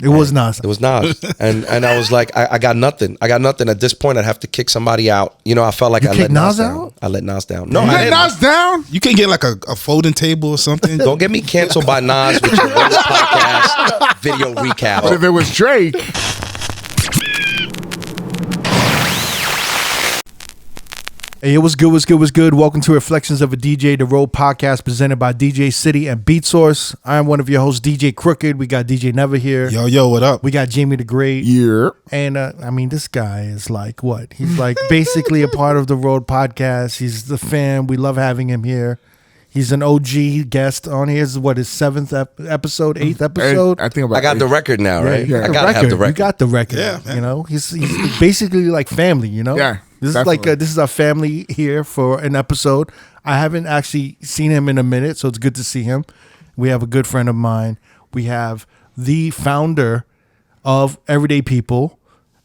It was Nas. It was Nas. and I was like, I got nothing. At this point, I'd have to kick somebody out. You know, I felt like I let Nas down. I let Nas down. No, you let Nas down? You can get like a folding table or something. Don't get me canceled by Nas with your podcast video recap. But if it was Drake. Hey, what's good? Welcome to Reflections of a DJ, the R.O.A.D podcast presented by DJ City and Beat Source. I am one of your hosts, DJ Crooked. We got DJ Never here. Yo, what up? We got Jamie the Great. Yeah. And this guy is like what? He's like basically a part of the R.O.A.D podcast. He's the fan. We love having him here. He's an OG guest on here. This is what, his 7th episode, 8th episode? I think about I got the record now, right? Yeah, I gotta have the record. You got the record. Yeah, you know, he's basically like family, you know? Yeah. This definitely. is like this is our family here for an episode. I haven't actually seen him in a minute, so it's good to see him. We have a good friend of mine. We have the founder of Everyday People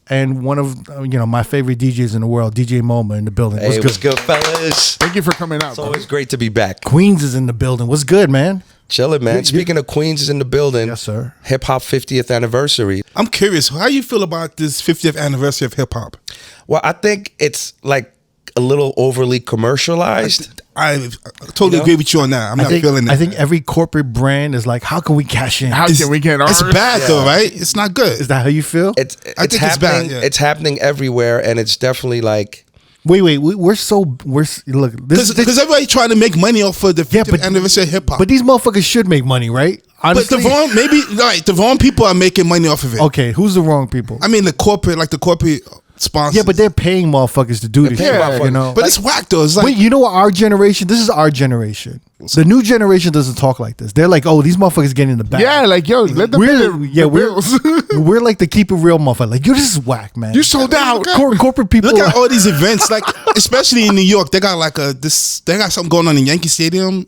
and one of my favorite DJs in the world, DJ Moma, in the building. Hey, what's good, fellas? Thank you for coming out. It's always great to be back. Queens is in the building. What's good, man? Chilling, man. Speaking of Queens is in the building. Yes, sir. Hip hop 50th anniversary. I'm curious, how you feel about this 50th anniversary of hip hop? Well, I think it's like a little overly commercialized. I totally agree with you on that. I'm not feeling it. I think every corporate brand is like, how can we cash in? How can we get ours? It's bad though, right? It's not good. Is that how you feel? It's I think it's happening. bad, yeah. It's happening everywhere, and it's definitely like. Wait. We're look. Because everybody trying to make money off of the 50th anniversary of hip hop. But these motherfuckers should make money, right? Honestly. But the wrong people are making money off of it. Okay, who's the wrong people? I mean, the corporate sponsors. Yeah, but they're paying motherfuckers to do this shit, you know? But it's whack though. It's like, wait, you know what? Our generation, this is our generation. The new generation doesn't talk like this. They're like, oh, these motherfuckers getting in the back. Yeah, like, yo, let them we're like the keep it real motherfucker. Like, yo, this is whack, man. You sold out. Corporate people. Look at all these events, like especially in New York. They got like they got something going on in Yankee Stadium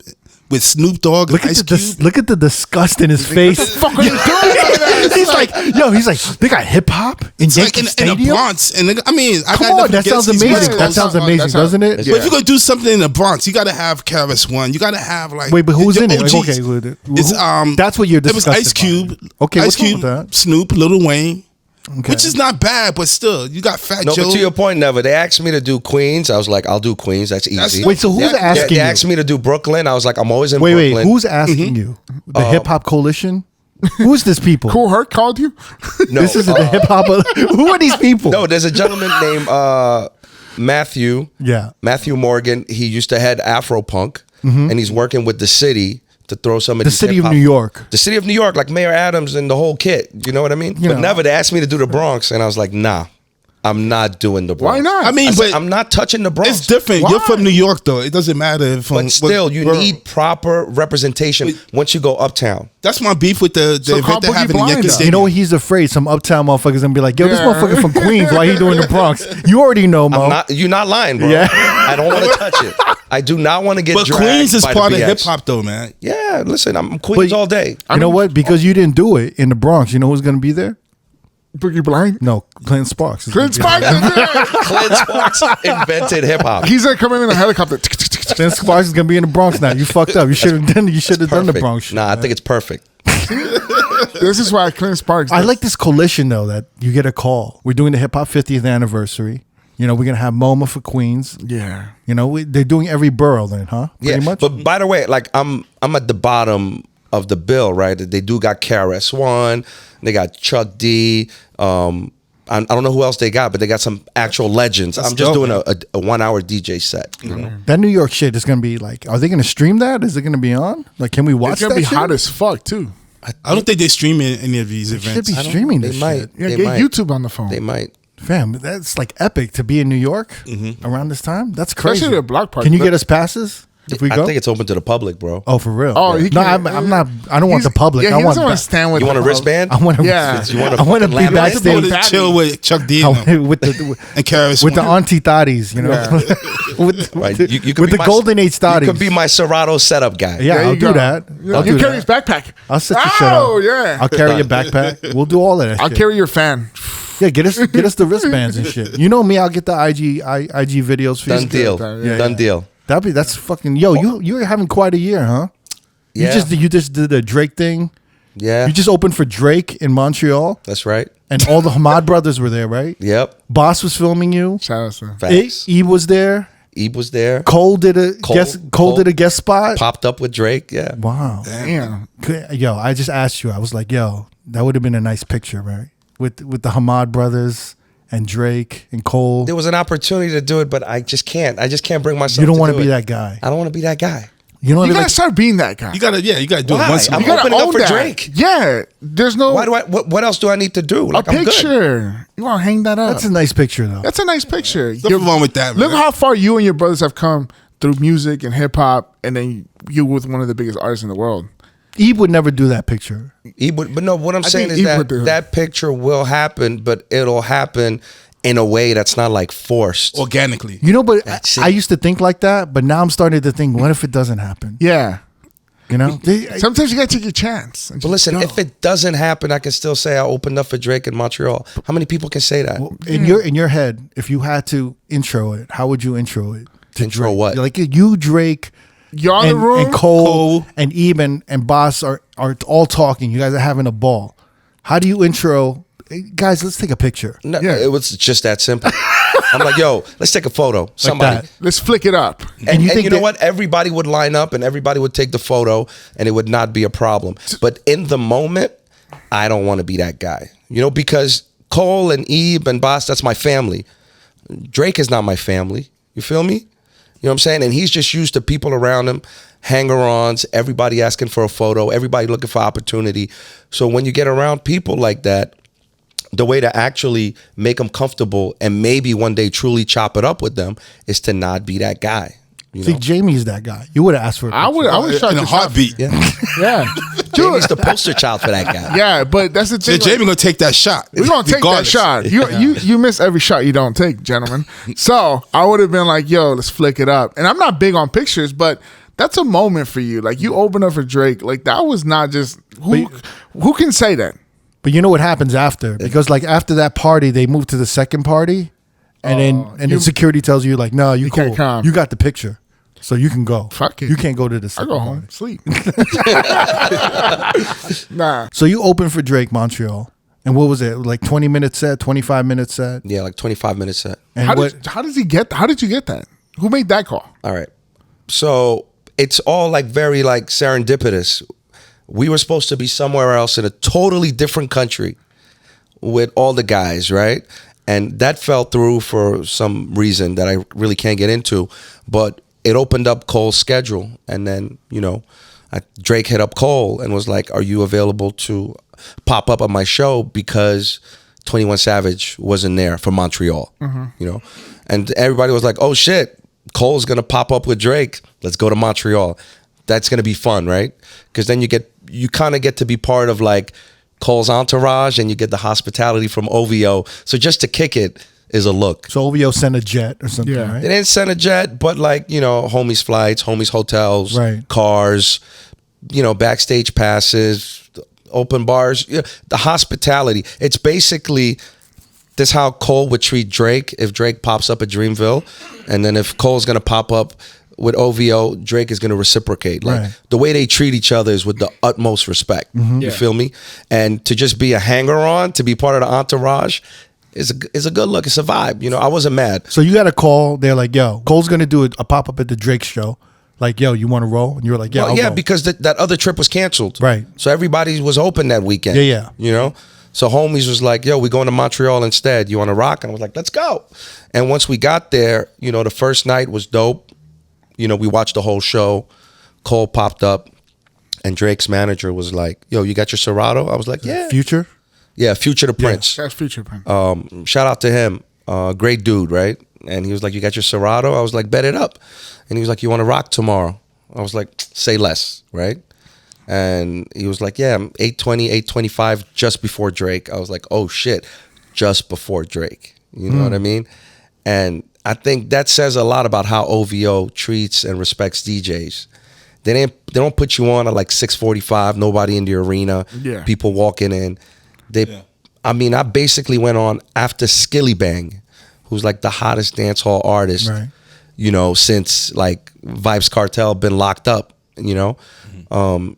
with Snoop Dogg and Ice Cube. Look at the disgust in his face. What the fuck are you doing? he's like, they got hip hop in Yankee Stadium? In the Bronx, and I mean, Come on, that sounds amazing. That sounds amazing, doesn't it? But if you're gonna do something in the Bronx, you gotta have Karis One. You gotta have like wait, but who's in it? OGs. Like, okay, it's that's what you're discussing. It was Ice Cube. Okay, Ice Cube, Snoop, Lil Wayne. Okay. Which is not bad, but still, you got Fat Joe. But to your point, Never, they asked me to do Queens. I was like, I'll do Queens. That's easy. Wait, so who's asking They you? asked me to do Brooklyn. I was like, I'm always in Brooklyn. Wait, who's asking you? The Hip Hop Coalition? Who's this people? Cool Herc called you? No, this isn't the hip hop. Who are these people? No, there's a gentleman named Matthew. Yeah. Matthew Morgan. He used to head Afro Punk, and he's working with the city to throw some of The these city of hip-hop- New York. The city of New York, like Mayor Adams and the whole kit. You know what I mean? But Never, they asked me to do the Bronx, and I was like, nah, I'm not doing the Bronx. Why not? I mean, But but I'm not touching the Bronx. it's different. Why? You're from New York, though. It doesn't matter. But still, you need proper representation once you go uptown. That's my beef with the So event they're Boogie having in Blind, Yankee though. Stadium. You know what he's afraid? Some uptown motherfuckers gonna be like, yo, this Yeah. motherfucker from Queens. Why he doing the Bronx? You already know, Mo. You're not lying, bro. Yeah. I don't want to touch it. I do not want to get But dragged Queens is by part the of BS. hip hop, though, man. Yeah, listen, I'm Queens all day. You know what? Because you didn't do it in the Bronx, you know who's gonna be there? Boogie Blind? No, Clint Sparks. Clint Sparks is there. Clint Sparks invented hip hop. He's like coming in a helicopter. Clint Sparks is gonna be in the Bronx now. You fucked up. You should have done. You should have done the Perfect. Bronx shit. Nah, I think it's perfect. This is why Clint Sparks. I like this coalition though that you get a call. We're doing the hip hop 50th anniversary. You know, we're gonna have Moma for Queens. Yeah. You know, they're doing every borough then, huh? Pretty much. But by the way, like I'm at the bottom of the bill, right? They do got KRS-One, they got Chuck D. I don't know who else they got, but they got some actual legends. I'm just doing a 1 hour DJ set. You know? That New York shit is gonna be like, are they gonna stream that? Is it gonna be on? Like, can we watch It's gonna that be shit? hot as fuck too. I don't think they're streaming any of these Should events. be streaming They this might. shit. Yeah, They get might. YouTube on the phone. They might. Fam, that's like epic to be in New York around this time. That's crazy. Especially the block party. Can you get us passes if we I go? think it's open to the public, bro. Oh, for real? Oh, he no, can- I'm not. I don't want the public. Yeah, I he want. doesn't want to stand with. You want a the- wristband? I want to. Yeah. You want I want to fucking be laminate? backstage. Go to chill with Chuck D I want- with the and Karis with the One. auntie thotties, you know, with, Right. with, You could with be the my- golden age You thotties. could be my Serato setup guy. Yeah, There I'll you do go. that. Yeah, I'll you do carry that. his backpack. I'll set your shit up. Oh yeah. I'll carry your backpack. We'll do all of that. I'll shit. carry your fan. Yeah, get us the wristbands and shit. You know me, I'll get the IG videos for you. Done deal. Yeah, Done yeah. deal. That's fucking you're having quite a year, huh? Yeah. You just did the Drake thing. Yeah. You just opened for Drake in Montreal, That's right. and all the Hamad brothers were there, right? Yep. Boss was filming you. Shout out to him. Facts. Eve was there. Ebe was there. Cole did a Cole- guest. Cole Cole did a guest spot. Popped up with Drake. Yeah. Wow. Damn. Yo, I just asked you. I was like, yo, that would have been a nice picture, right? With the Hamad brothers and Drake and Cole. There was an opportunity to do it, but I just can't. I just can't bring myself. You don't want to be that guy. I don't want to be that guy. You know what You I mean? gotta start being that guy. You gotta do it Why? once. I'm You gotta opening up own for that. Drake. Yeah. There's no Why do I? What else do I need to do? a Like, I'm good. picture. You want to hang that up? That's a nice picture, though. That's a nice picture. Nothing wrong with that, Look man. how far you and your brothers have come through music and hip hop, and then you with one of the biggest artists in the world. Eve would never do that picture. But no, what I'm saying think is Ebe would do that it. that picture will happen, but it'll happen in a way that's not like forced. Organically. You know, but That's I it. used to think like that, but now I'm starting to think, what if it doesn't happen? Yeah. You know? Sometimes you gotta take your chance. and But just listen, go. if it doesn't happen, I can still say I opened up for Drake in Montreal. How many people can say that? In your head, if you had to intro it, how would you intro it? To Intro Drake? what? Like you, Drake, You're in the room. and Cole, and Eben and Boss are all talking. You guys are having a ball. How do you intro? Hey, guys, let's take a picture. No, Yeah. it was just that simple. I'm like, yo, let's take a photo. Somebody. that. Let's flick it up. And, you you, think you know that- what? Everybody would line up and everybody would take the photo and it would not be a problem. But in the moment, I don't want to be that guy. You know, because Cole and Ebe and Boss, that's my family. Drake is not my family. You feel me? You know what I'm saying? And he's just used to people around him, hanger-ons, everybody asking for a photo, everybody looking for opportunity. So when you get around people like that, the way to actually make them comfortable and maybe one day truly chop it up with them is to not be that guy. You See, know? Jamie's that guy. You would have asked for. I would shot in a your shot. heartbeat. Yeah. Yeah. Jamie's the poster child for that guy. Yeah, but that's the So thing. Jamie gonna take that shot. We're gonna take regardless. that shot. You miss every shot you don't take, gentlemen. So I would have been like, yo, let's flick it up. And I'm not big on pictures, but that's a moment for you. Like you open up for Drake. Like that was not just who can say that? But you know what happens after? Because like after that party, they move to the second party, and then security tells you like, no, you cool. can't come. You got the picture, so you can go. Fuck it. You can't go to the I second go party. home, sleep. Nah. So you opened for Drake Montreal, and what was it? Like 20-minute set, 25-minute set, Yeah, like 25 minutes set. and How what? did you get that? Who made that call? All right. So it's all like very like serendipitous. We were supposed to be somewhere else in a totally different country with all the guys, right? And that fell through for some reason that I really can't get into. But it opened up Cole's schedule. And then, you know, Drake hit up Cole and was like, are you available to pop up on my show? Because 21 Savage wasn't there for Montreal, you know? And everybody was like, oh shit, Cole's going to pop up with Drake. Let's go to Montreal. That's going to be fun, right? Because then you kind of get to be part of like Cole's entourage and you get the hospitality from OVO. So just to kick it is a look. So OVO sent a jet or something, Yeah. right? They didn't send a jet, but like, you know, homies flights, homies hotels, Right. cars, you know, backstage passes, open bars, you know, the hospitality. It's basically this how Cole would treat Drake if Drake pops up at Dreamville. And then if Cole's going to pop up with OVO, Drake is going to reciprocate. Like Right. the way they treat each other is with the utmost respect. You Yeah. feel me? And to just be a hanger-on, to be part of the entourage is a good look. It's a vibe. You know, I wasn't mad. So you got a call. They're like, yo, Cole's gonna do a pop up at the Drake show. Like, yo, you want to roll? And you were like, yeah, Well, I'll yeah, roll. because that other trip was canceled. Right. So everybody was open that weekend. Yeah, yeah. You know? So homies was like, yo, we going to Montreal instead. You want to rock? And I was like, let's go. And once we got there, you know, the first night was dope. You know, we watched the whole show. Cole popped up and Drake's manager was like, yo, you got your Serato? I was like, yeah. Future. Yeah, Future the Prince. That's future plan. Shout out to him. Great dude, right? And he was like, you got your Serato? I was like, bet it up. And he was like, you want to rock tomorrow? I was like, say less, right? And he was like, yeah, I'm 8:20, 8:25 just before Drake. I was like, oh shit, just before Drake. You know what I mean? And I think that says a lot about how OVO treats and respects DJs. They don't put you on at like 6:45, nobody in the arena, Yeah. people walking in. I mean, I basically went on after Skilly Bang, who's like the hottest dance hall artist, Right. you know, since like Vibes Cartel been locked up, you know.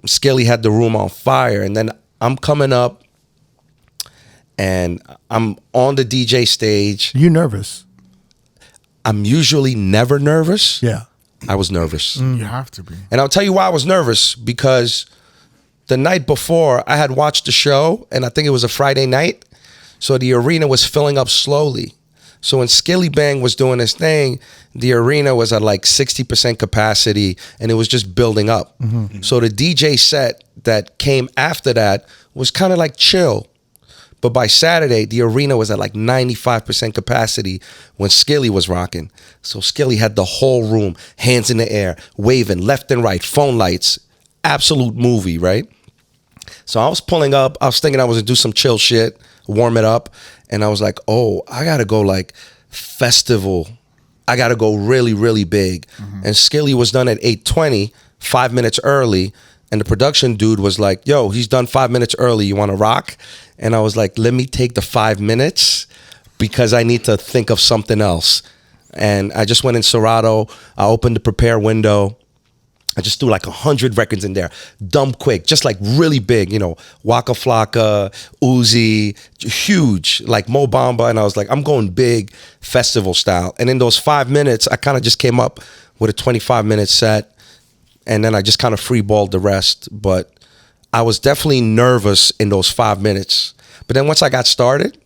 Skilly had the room on fire, and then I'm coming up, and I'm on the DJ stage. You nervous? I'm usually never nervous. Yeah. I was nervous. You have to be. And I'll tell you why I was nervous, because the night before I had watched the show, and I think it was a Friday night, so the arena was filling up slowly. So when Skilly Bang was doing his thing, the arena was at like 60% capacity, and it was just building up. So the DJ set that came after that was kind of like chill. But by Saturday, the arena was at like 95% capacity when Skilly was rocking. So Skilly had the whole room, hands in the air, waving left and right, phone lights, absolute movie, right? So I was pulling up. I was thinking I was going to do some chill shit, warm it up. And I was like, oh, I got to go like festival. I got to go really, really big. And Skilly was done at 8:20, 5 minutes early. And the production dude was like, yo, he's done 5 minutes early. You want to rock? And I was like, let me take the 5 minutes because I need to think of something else. And I just went in Serato. I opened the prepare window. I just threw like 100 records in there, dumb quick, just like really big, you know, Waka Flocka, Uzi, huge, like Mo Bamba. And I was like, I'm going big festival style. And in those 5 minutes, I kind of just came up with a 25-minute set. And then I just kind of freeballed the rest. But I was definitely nervous in those 5 minutes. But then once I got started,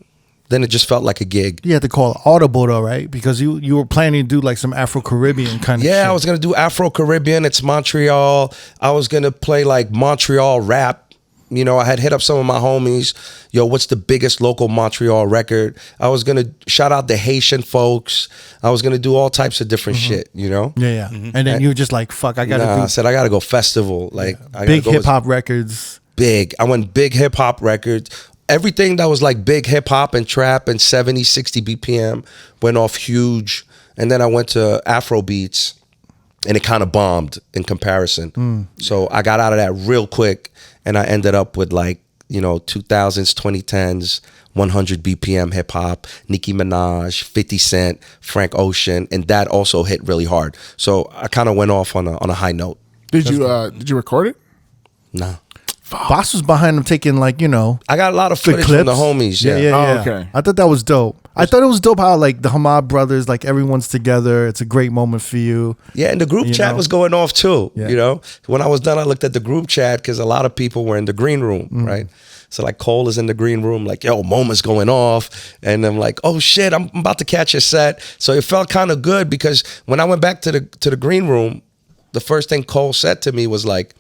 then it just felt like a gig. You had to call it audible though, right? Because you were planning to do like some Afro-Caribbean kind of shit. Yeah, I was going to do Afro-Caribbean. It's Montreal. I was going to play like Montreal rap. You know, I had hit up some of my homies. Yo, what's the biggest local Montreal record? I was going to shout out the Haitian folks. I was going to do all types of different shit, you know? Yeah. And then you were just like, fuck, I got to do I said, I got to go festival. Like, I big gotta go hip-hop records. Big. I went big hip-hop records. Everything that was like big hip-hop and trap and 70, 60 BPM went off huge. And then I went to Afro beats, and it kind of bombed in comparison. So I got out of that real quick. And I ended up with like, you know, 2000s, 2010s, 100 BPM hip hop, Nicki Minaj, 50 Cent, Frank Ocean, and that also hit really hard. So I kind of went off on a high note. Did you record it? Nah. Boss was behind him taking like, you know, I got a lot of footage from the homies. Yeah. Oh, okay. I thought that was dope. I thought it was dope how like the Hamad brothers, like everyone's together. It's a great moment for you. Yeah, and the group chat was going off too. Yeah. You know, when I was done, I looked at the group chat because a lot of people were in the green room, right? So like Cole is in the green room, like, yo, Moma's going off. And I'm like, oh shit, I'm about to catch a set. So it felt kind of good because when I went back to the green room, the first thing Cole said to me was like,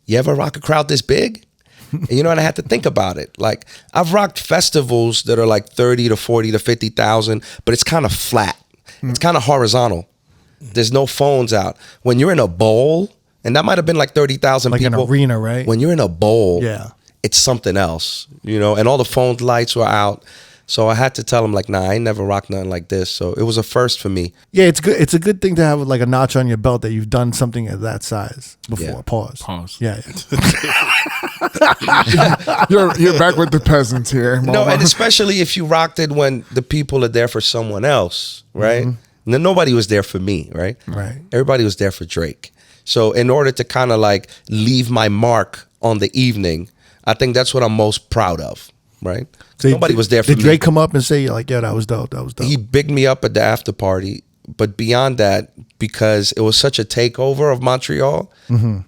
you ever rock a crowd this big? And you know, and I had to think about it. Like, I've rocked festivals that are like 30 to 40 to 50,000, but it's kind of flat. It's kind of horizontal. There's no phones out. When you're in a bowl, and that might have been like 30,000 Like people. an arena, right? When you're in a bowl, Yeah. it's something else, you know, and all the phone lights were out. So I had to tell him like, nah, I ain't never rocked nothing like this. So it was a first for me. Yeah, it's good. It's a good thing to have like a notch on your belt that you've done something at that size before. Yeah. Pause. Yeah. Yeah. You're back with the peasants here. No, Mama. and especially if you rocked it when the people are there for someone else, right? Then nobody was there for me, right? Right. Everybody was there for Drake. So in order to kind of like leave my mark on the evening, I think that's what I'm most proud of, right? So Nobody was there for me. Did Drake come up and say like, "Yeah, that was dope. That was dope"? He bigged me up at the after party, but beyond that, because it was such a takeover of Montreal,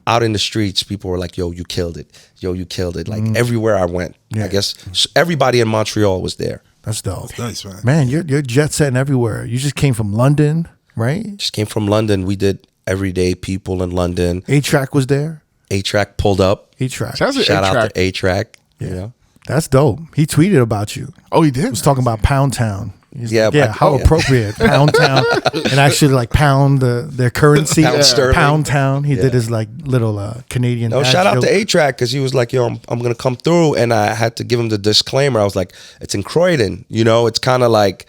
out in the streets, people were like, yo, you killed it. Yo, you killed it. Like everywhere I went, I guess everybody in Montreal was there. That's dope. Nice, man. Man, you're jet setting everywhere. You just came from London, right? Just came from London. We did Everyday People in London. A-Track was there. A-Track pulled up. A-Track. Shout Shout out to A-Track. Yeah. You know? That's dope. He tweeted about you. Oh, he did? He was talking about Pound Town. He's Yeah, like, yeah, but- how oh, yeah. appropriate. Pound Town. And actually like pound their currency. Pound sterling. Pound Town. He Yeah. did his like little Canadian. No, ad shout out joke. to A-Track because he was like, yo, I'm going to come through. And I had to give him the disclaimer. I was like, it's in Croydon. You know, it's kind of like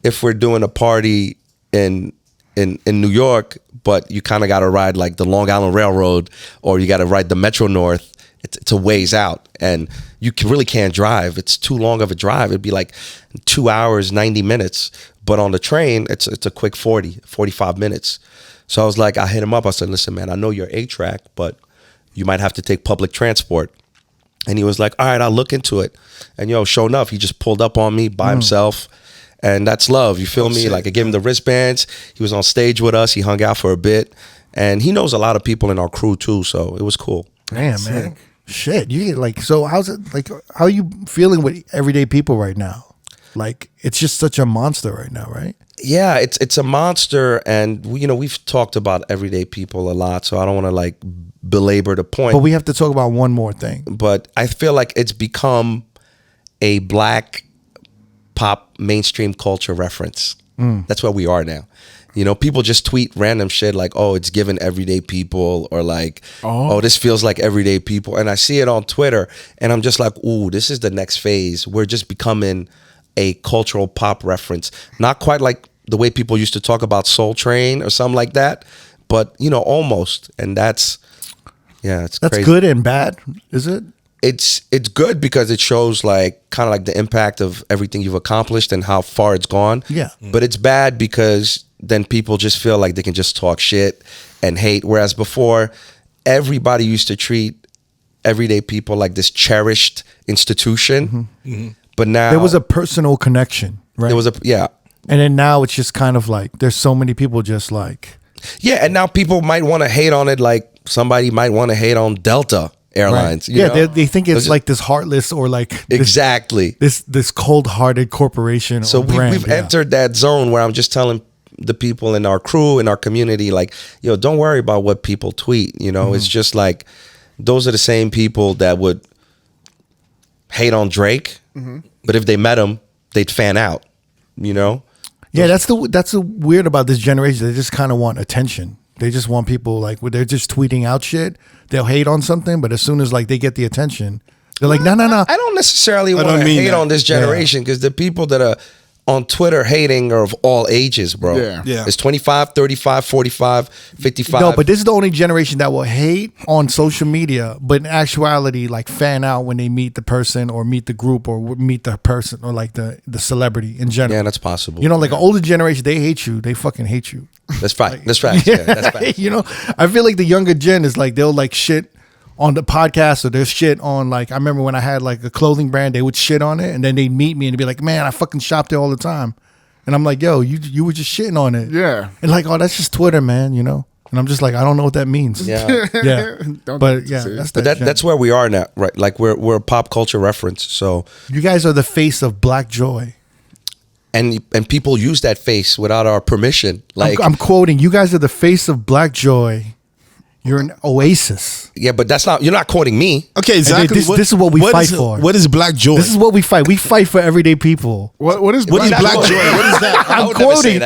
if we're doing a party in New York, but you kind of got to ride like the Long Island Railroad or you got to ride the Metro North. It's a ways out and you really can't drive. It's too long of a drive. It'd be like 2 hours, 90 minutes. But on the train, it's a quick 45 minutes. So I was like, I hit him up. I said, listen, man, I know you're A-Track, but you might have to take public transport. And he was like, all right, I'll look into it. And sure enough, he just pulled up on me by himself. And that's love. You feel me? Shit. Like I gave him the wristbands. He was on stage with us. He hung out for a bit. And he knows a lot of people in our crew too. So it was cool. Damn, man. Shit. You get like, so how's it like, how are you feeling with everyday people right now? Like, it's just such a monster right now, right? Yeah, it's a monster. And we've talked about everyday people a lot. So I don't want to like belabor the point. But we have to talk about one more thing. But I feel like it's become a black pop mainstream culture reference. That's where we are now. People just tweet random shit like, oh, it's given everyday people, or like, oh, this feels like everyday people. And I see it on Twitter and I'm just like, ooh, this is the next phase. We're just becoming a cultural pop reference. Not quite like the way people used to talk about Soul Train or something like that, but almost. And that's crazy. Good and bad, is it? It's good because it shows like kind of like the impact of everything you've accomplished and how far it's gone. Yeah. But it's bad because then people just feel like they can just talk shit and hate. Whereas before, everybody used to treat everyday people like this cherished institution. But now There was a personal connection, right? there was And then now it's just kind of like, there's so many people just like. yeah. And now people might want to hate on it. Like somebody might want to hate on Delta Airlines. Right. They think it's like this heartless or like this, exactly. this cold-hearted corporation. So or brand. we've entered that zone where I'm just telling the people in our crew, in our community, like, don't worry about what people tweet. It's just like, those are the same people that would hate on Drake, but if they met him, they'd fan out. Yeah, that's the weird about this generation. They just kind of want attention. They just want people like, when they're just tweeting out shit, they'll hate on something, but as soon as like they get the attention, they're like, no. I don't necessarily want to hate on this generation, because the people that are on Twitter hating are of all ages, bro. Yeah. It's 25, 35, 45, 55. No, but this is the only generation that will hate on social media, but in actuality, like fan out when they meet the person or meet the group or meet the person or like the celebrity in general. Yeah, that's possible. Like an older generation, they hate you. They fucking hate you. That's right. That's right. Yeah, that's right. I feel like the younger gen is like, they'll like shit on the podcast, or there's shit on like, I remember when I had like a clothing brand, they would shit on it and then they'd meet me and they'd be like, man, I fucking shop there all the time. And I'm like, yo, you were just shitting on it. Yeah. And like, oh, that's just Twitter, man, And I'm just like, I don't know what that means. Yeah. Yeah. But yeah, That's where we are now, right? Like we're a pop culture reference. So you guys are the face of Black joy. And people use that face without our permission. Like I'm quoting, you guys are the face of Black joy. You're an oasis. Yeah, but you're not quoting me. Okay, exactly. This is what we fight for. What is Black joy? This is what we fight. We fight for everyday people. What is Black joy? What is that? I'm quoting.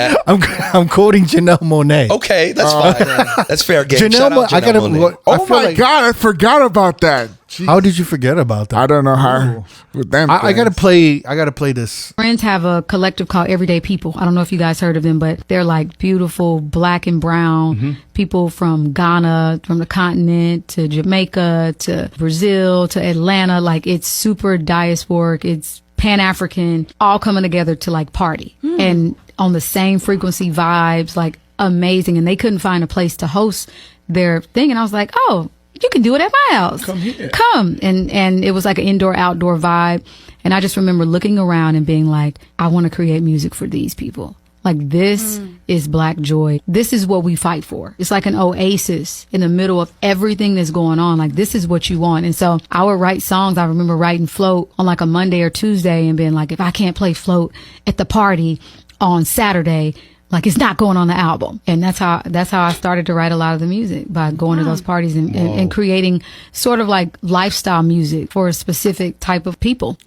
I'm quoting Janelle Monae. Okay, that's fine. That's fair game. Janelle, Shout out Janelle Monae. Oh my God, I forgot about that. Jeez. How did you forget about that? I don't know how. With them I gotta play this. Friends have a collective called Everyday People. I don't know if you guys heard of them, but they're like beautiful black and brown people from Ghana, from the continent, to Jamaica, to Brazil, to Atlanta. Like, it's super diasporic. It's Pan-African, all coming together to like party and on the same frequency vibes, like amazing. And they couldn't find a place to host their thing. And I was like, oh, you can do it at my house. Come here. Come. And it was like an indoor outdoor vibe. And I just remember looking around and being like, I want to create music for these people. Like, this is Black joy. This is what we fight for. It's like an oasis in the middle of everything that's going on. Like, this is what you want. And so I would write songs. I remember writing Float on like a Monday or Tuesday and being like, if I can't play Float at the party on Saturday, like, it's not going on the album. And that's how I started to write a lot of the music, by going to those parties and creating sort of like lifestyle music for a specific type of people.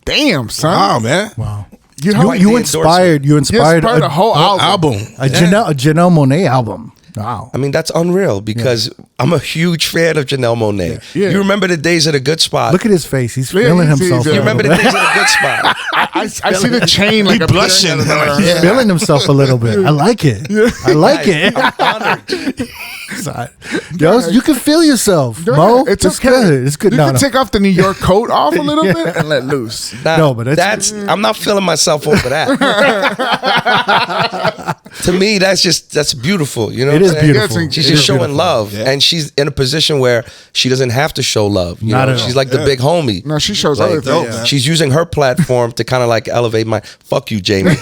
Damn, son. Wow, man. Wow. You inspired a whole album. A Janelle Monae album. Wow. I mean, that's unreal, because I'm a huge fan of Janelle Monae. Yeah. You remember the days at a good spot. Look at his face. He's feeling himself. You remember the days at a good spot. I see the chain like He a blushing. He's feeling himself a little bit. I like it. I like it. I'm honored. Yo, you can feel yourself, Mo. It's okay. Good. It's good. You can take off the New York coat off a little bit and let loose. Nah, No, but that's I'm not feeling myself over that. to me, that's beautiful. You know, It what is I'm saying? beautiful. She's It just is showing beautiful. love, and she's in a position where she doesn't have to show love. You Not know, at all. she's like the big homie. No, she shows Like, other things. man. she's using her platform to kind of like elevate my. Fuck you, Jamie.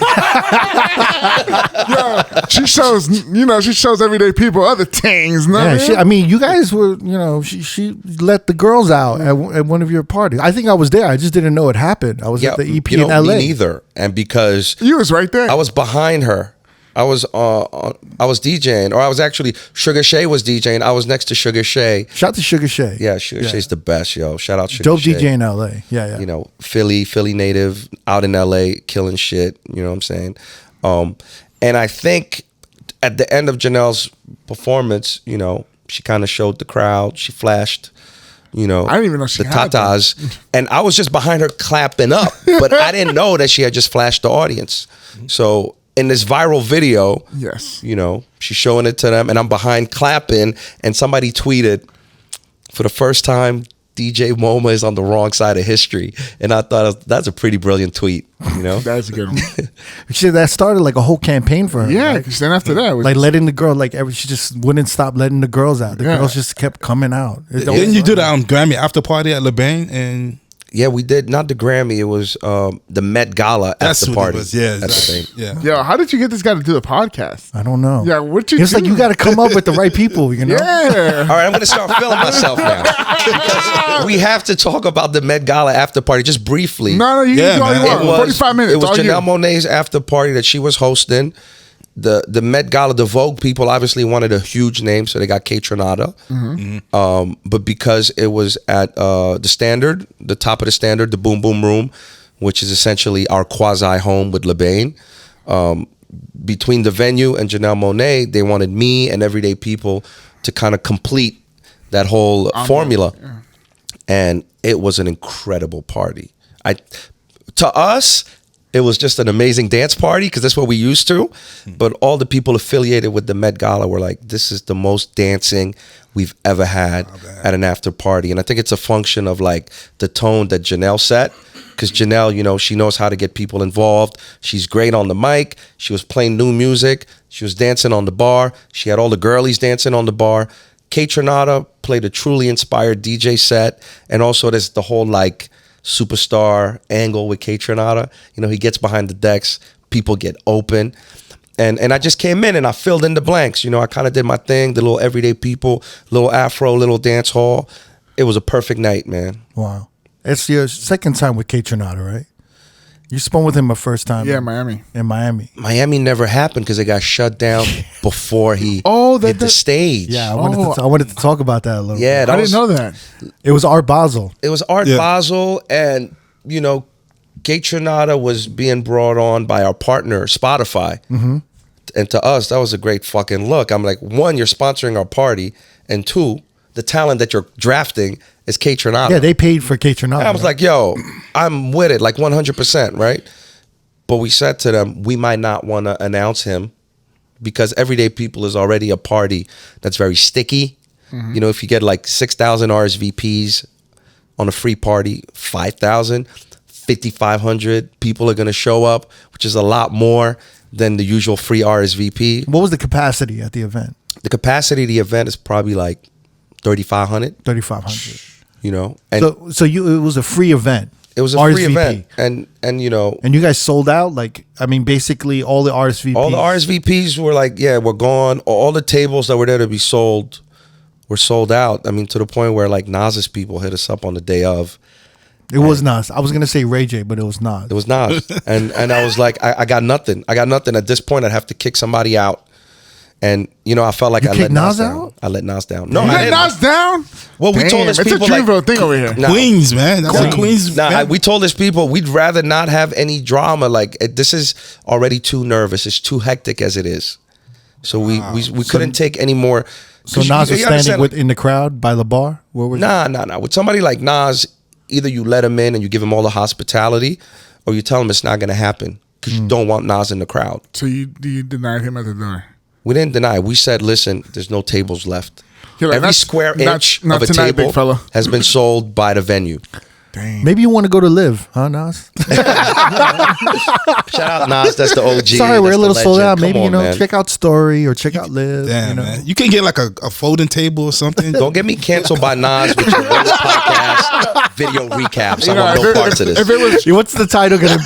Yo, she shows everyday people other things. No, Yeah, I mean, you guys were, she let the girls out at one of your parties. I think I was there. I just didn't know it happened. I was at the EP in LA. Me neither. And because you was right there. I was behind her. I was DJing, or I was actually Sugar Shay was DJing. I was next to Sugar Shay. Shout out to Sugar Shay. Yeah, Sugar Shay's the best, yo. Shout out Sugar Dope Shay. DJ in LA. Yeah. You know, Philly native, out in LA, killing shit. You know what I'm saying? And I think at the end of Janelle's performance, she kind of showed the crowd. She flashed. I didn't even know she the had them. tatas, and I was just behind her clapping up, but I didn't know that she had just flashed the audience. So in this viral video, Yes. she's showing it to them, and I'm behind clapping, and somebody tweeted, for the first time, DJ Moma is on the wrong side of history, and I thought that's a pretty brilliant tweet. That's a good one. That started like a whole campaign for her. Yeah, Like, because then after that, it was like letting the girl, she just wouldn't stop letting the girls out. The Yeah. girls just kept coming out. Didn't you do the Grammy after party at LeBain? And Yeah, we did. Not the Grammy. It was the Met Gala that's after what party. it was. Yeah, That's the exactly. thing. Yeah. yo, how did you get this guy to do the podcast? I don't know. Yeah, what you It's like do? you got to come up with the right people, Yeah. All right, I'm going to start feeling myself now. Because we have to talk about the Met Gala after party just briefly. No, you Yeah, can do all man. you want. It was 45 minutes. It was all you. Janelle Monae's after party that she was hosting. The Met Gala, the Vogue people obviously wanted a huge name, so they got Kate Trinata. But because it was at the Standard, the top of the Standard, the Boom Boom Room, which is essentially our quasi home with LeBain, between the venue and Janelle Monae, they wanted me and everyday people to kind of complete that whole formula. Yeah. And it was an incredible party. To us, it was just an amazing dance party because that's what we used to. But all the people affiliated with the Met Gala were like, this is the most dancing we've ever had at an after party. And I think it's a function of like the tone that Janelle set. Because Janelle, she knows how to get people involved. She's great on the mic. She was playing new music. She was dancing on the bar. She had all the girlies dancing on the bar. Kate Trinata played a truly inspired DJ set. And also there's the whole like superstar angle with Kate Trinata. He gets behind the decks. People get open. And I just came in and I filled in the blanks. I kind of did my thing, the little everyday people, little afro, little dance hall. It was a perfect night, man. Wow. It's your second time with Kate Trinata, right? You spun with him a first time. Yeah, Miami. In Miami. Miami never happened because it got shut down before he hit the stage. Yeah, I wanted to talk about that a little Yeah, bit. I didn't know that. It was Art Basel. It was Art Basel, and Kate Trinata was being brought on by our partner Spotify, and to us that was a great fucking look. I'm like, one, you're sponsoring our party, and two, the talent that you're drafting is Kate Trinata. Yeah, they paid for Kate Trinata. And I was like, yo, I'm with it, like 100%, right? But we said to them, we might not want to announce him because Everyday People is already a party that's very sticky. If you get like 6,000 RSVPs on a free party, 5,000, 5,500 people are going to show up, which is a lot more than the usual free RSVP. What was the capacity at the event? The capacity of the event is probably like 3,500. 3,500. And So it was a free event. it was a free event, and And you guys sold out. Basically all the RSVPs. all the RSVPs were like, yeah, we're gone. All the tables that were there to be sold were sold out. I mean, to the point where like Nas's people hit us up on the day of. It was Nas. I was gonna say Ray J, but it was Nas. It was Nas, and I was like, I got nothing. I got nothing. At this point, I'd have to kick somebody out. And I felt like I let kicked Nas Nas down. out? I let Nas down. No, You I let didn't. Nas down? Well, we told Damn, his it's people a Dreamville thing over here. Nah. Queens, man. That's a Queens. Nah, we told his people we'd rather not have any drama. Like this is already too nervous. It's too hectic as it is. So we couldn't take any more. So 'cause Nas was you standing understand, in the crowd by the bar. Where was Nah. With somebody like Nas, either you let him in and you give him all the hospitality, or you tell him it's not going to happen because you don't want Nas in the crowd. So you denied him at the door? We didn't deny. We said, listen, there's no tables left. You're like, Every "Not- square not- inch not of a tonight, table big fella." has been sold by the venue. Dang. Maybe you want to go to Live, huh, Nas? Shout out Nas, that's the OG. Sorry, we're a that's little the sold legend. out. Come Maybe, on, man. check out Story or check out Live. Damn, you know? man. You can get like a folding table or something. Don't get me canceled by Nas with your radio podcast video recaps. I want no parts of this. If it was What's the title going to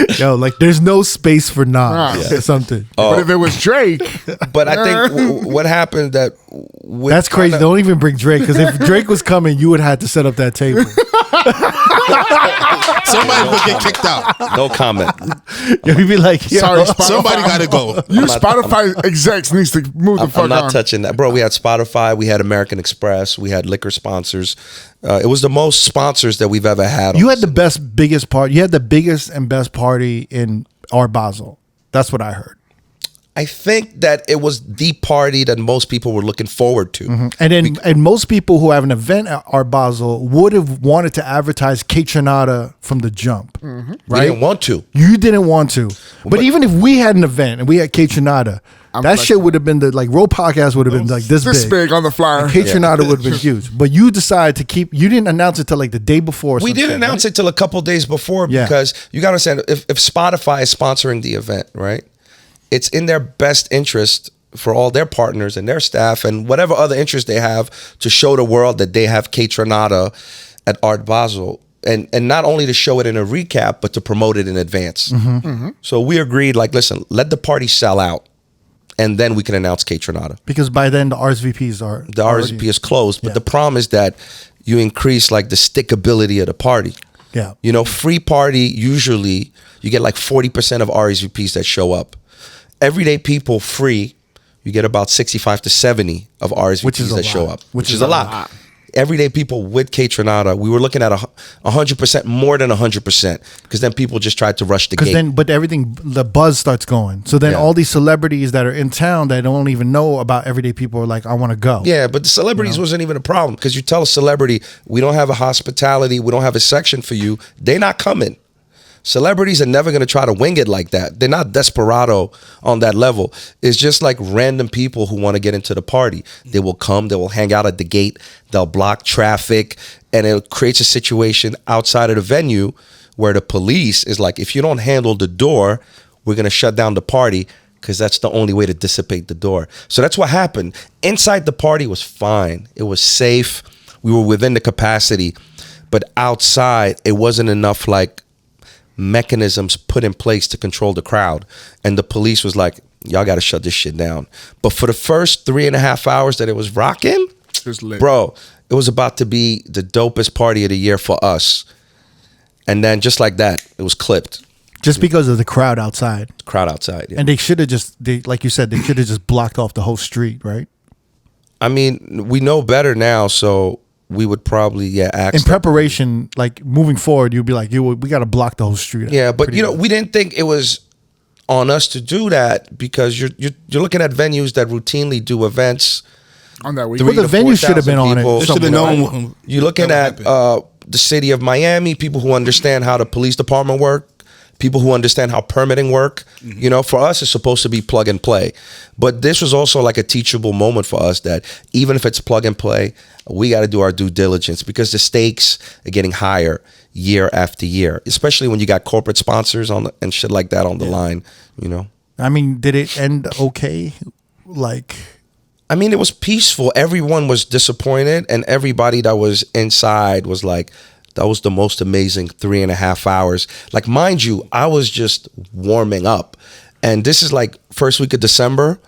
be? Yo, like, there's no space for Nas or something. but if it was Drake, But I think what happened that with That's crazy. Don't even bring Drake, because if Drake was coming, you would have had to set up that table. Somebody will get kicked out. no comment. You'd be like, yo, sorry, Spotify. Somebody got to go. You Spotify execs needs to move the fuck I'm not on. touching that, bro. We had Spotify, we had American Express, we had liquor sponsors. It was the most sponsors that we've ever had. you had the biggest party. You had the biggest and best party in Art Basel. That's what I heard. I think that it was the party that most people were looking forward to. And most people who have an event at Art Basel would have wanted to advertise Kate Trinata from the jump, We right? didn't want to. You didn't want to, but even if we had an event and we had Kate Trinata, that shit would have been the R.O.A.D podcast would have been like this big. on the flyer. Kate Trinata would have been huge, but you decided to keep. You didn't announce it till like the day before. We didn't announce it till a couple days before Yeah. because you got to understand if Spotify is sponsoring the event, right? It's in their best interest for all their partners and their staff and whatever other interest they have to show the world that they have Kate Trinata at Art Basel. And not only to show it in a recap, but to promote it in advance. So we agreed, like, listen, let the party sell out, and then we can announce Kate Trinata. because by then the RSVPs are The RSVP is closed, but Yeah. the problem is that you increase like the stickability of the party. Yeah. Free party, usually you get like 40% of RSVPs that show up. Everyday people free, you get about 65 to 70 of RSVPs Which is a that show lot. up, which is a lot. Everyday people with Kate Trinata, we were looking at 100%, more than 100%, because then people just tried to rush the Because gate. then, but everything, the buzz starts going. So then Yeah. all these celebrities that are in town that don't even know about everyday people are like, I want to go. Yeah, but the celebrities wasn't even a problem, because you tell a celebrity, we don't have a hospitality, we don't have a section for you, they're not coming. Celebrities are never going to try to wing it like that. They're not desperado on that level. It's just like random people who want to get into the party. They will come, they will hang out at the gate, they'll block traffic, and it creates a situation outside of the venue where the police is like, if you don't handle the door, we're going to shut down the party, because that's the only way to dissipate the door. So that's what happened. Inside the party was fine. It was safe. We were within the capacity. But outside, it wasn't enough like mechanisms put in place to control the crowd. And the police was like, y'all got to shut this shit down. But for the first 3.5 hours that it was rocking, Just lit. bro, it was about to be the dopest party of the year for us. And then just like that, it was clipped. Just because of the crowd outside. Crowd outside. Yeah. And they should have like you said, they should have just blocked off the whole street, right? I mean, we know better now, so we would probably ask In them. preparation, like moving forward, you'd be like, we got to block the whole street out. Yeah, but Pretty much. we didn't think it was on us to do that, because you're looking at venues that routinely do events. On that week. Well, the 3,000 to venue should have been 4,000 on it. people. They should have known. You're looking that at would happen. the city of Miami, people who understand how the police department work, people who understand how permitting work. For us, it's supposed to be plug and play. But this was also like a teachable moment for us, that even if it's plug and play, we got to do our due diligence, because the stakes are getting higher year after year, especially when you got corporate sponsors and shit like that on the line, I mean, did it end okay? Like, I mean, it was peaceful. Everyone was disappointed, and everybody that was inside was like, that was the most amazing 3.5 hours. Like, mind you, I was just warming up. And this is like first week of December.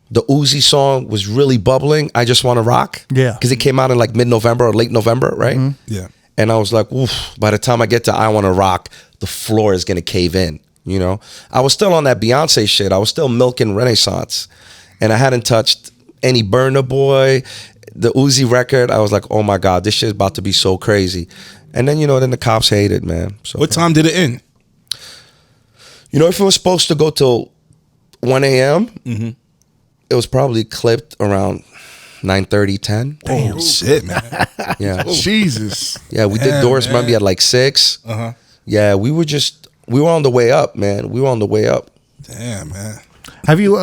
The Uzi song was really bubbling. I Just Want to Rock. Yeah. Because it came out in like mid-November or late November, right? Yeah. And I was like, oof, by the time I get to I Want to Rock, the floor is going to cave in, I was still on that Beyonce shit. I was still milking Renaissance. And I hadn't touched any Burna Boy, the Uzi record. I was like, oh my God, this shit is about to be so crazy. And then, then the cops hated, man. So What time did it end? if it was supposed to go till 1 a.m., it was probably clipped around 9:30, 10. Oh shit, man. Yeah. Jesus. Yeah, we did Damn, Doors man. maybe at like 6. Yeah, we were on the way up, man. We were on the way up. Damn, man. have you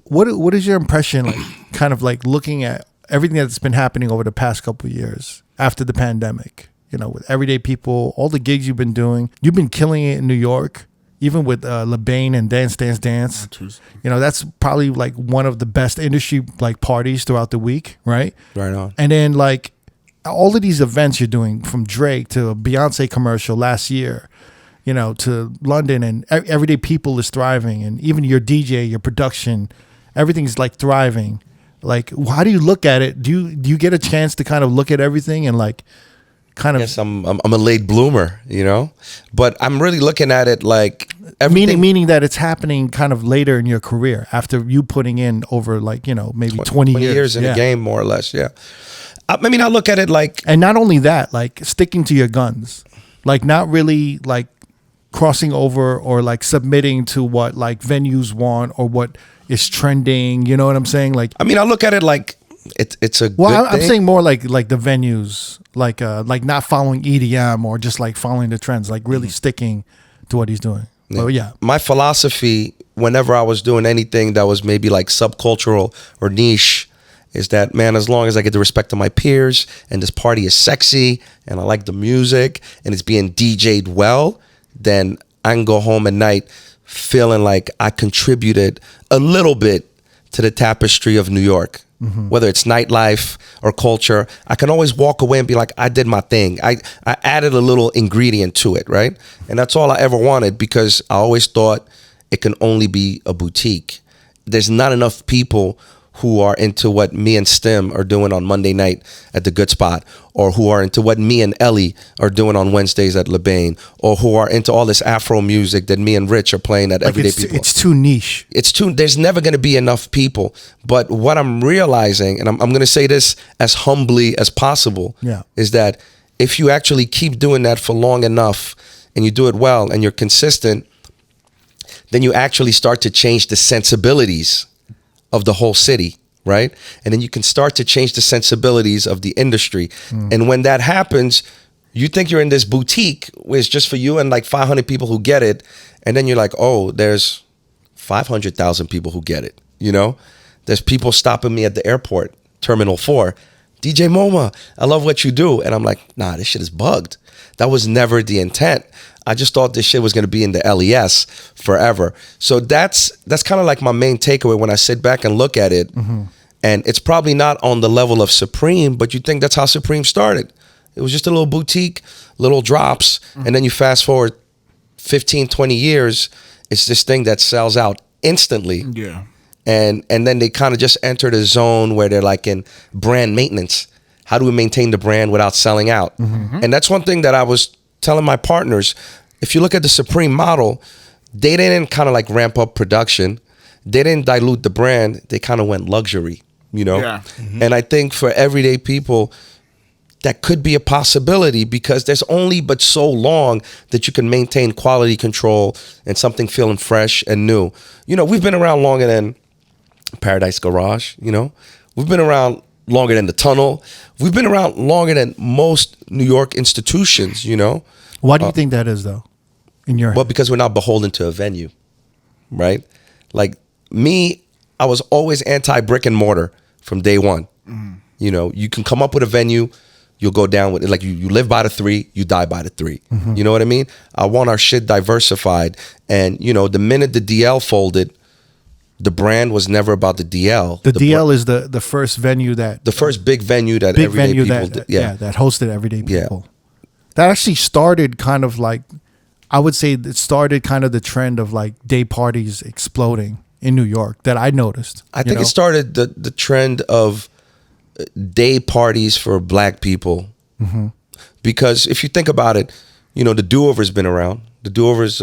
what is your impression, like, kind of like looking at everything that's been happening over the past couple of years after the pandemic? with Everyday People, all the gigs you've been doing. You've been killing it in New York, even with LeBain and Dance Dance Dance. That's probably like one of the best industry like parties throughout the week, right? Right on. And then like all of these events you're doing, from Drake to a Beyonce commercial last year, to London, and Everyday People is thriving, and even your DJ, your production, everything's like thriving. Like, how do you look at it? Do you get a chance to kind of look at everything and like kind of? Yes, I'm a late bloomer, but I'm really looking at it like everything. Meaning that it's happening kind of later in your career after you putting in over like maybe 20 years in the game, more or less. Yeah. I look at it like, and not only that, like sticking to your guns, like not really like crossing over or like submitting to what like venues want or what is trending. You know what I'm saying? Like, I look at it like it's a. Well, good I'm thing. saying more like the venues, like not following EDM or just like following the trends, like really sticking to what he's doing. Yeah. Oh yeah. My philosophy, whenever I was doing anything that was maybe like subcultural or niche, is that, man, as long as I get the respect of my peers and this party is sexy and I like the music and it's being DJ'd well, then I can go home at night feeling like I contributed a little bit to the tapestry of New York. Whether it's nightlife or culture, I can always walk away and be like, I did my thing. I added a little ingredient to it, right? And that's all I ever wanted, because I always thought it can only be a boutique. There's not enough people who are into what me and Stim are doing on Monday night at the Good Spot, or who are into what me and Ellie are doing on Wednesdays at LeBain, or who are into all this Afro music that me and Rich are playing at Everyday People. It's too niche. There's never going to be enough people. But what I'm realizing, and I'm going to say this as humbly as possible, is that if you actually keep doing that for long enough and you do it well and you're consistent, then you actually start to change the sensibilities of the whole city, right? And then you can start to change the sensibilities of the industry. And when that happens, you think you're in this boutique where it's just for you and like 500 people who get it. And then you're like, oh, there's 500,000 people who get it. There's people stopping me at the airport, Terminal 4. DJ Moma, I love what you do. And I'm like, nah, this shit is bugged. That was never the intent. I just thought this shit was going to be in the LES forever. So that's kind of like my main takeaway when I sit back and look at it. And it's probably not on the level of Supreme, but you think that's how Supreme started. It was just a little boutique, little drops. And then you fast forward 15, 20 years, it's this thing that sells out instantly. Yeah. And then they kind of just entered a zone where they're like in brand maintenance. How do we maintain the brand without selling out? And that's one thing that I was telling my partners. If you look at the Supreme model, they didn't kind of like ramp up production. They didn't dilute the brand. They kind of went luxury, Yeah. And I think for Everyday People, that could be a possibility, because there's only but so long that you can maintain quality control and something feeling fresh and new. We've been around longer than Paradise Garage, We've been around longer than the Tunnel. We've been around longer than most New York institutions, Why do you think that is, though, in your head? Well, because we're not beholden to a venue, right? Like me, I was always anti-brick and mortar from day one. You can come up with a venue, you'll go down with it. Like you live by the 3, you die by the 3. You know what I mean? I want our shit diversified. And, the minute the DL folded, the brand was never about the DL. The DL is the first venue that... The first big venue that Everyday People did. That hosted Everyday People. That actually started kind of like, I would say it started kind of the trend of like day parties exploding in New York that I noticed. I think it started the trend of day parties for black people. Because if you think about it, the do-over's been around. The do-over's,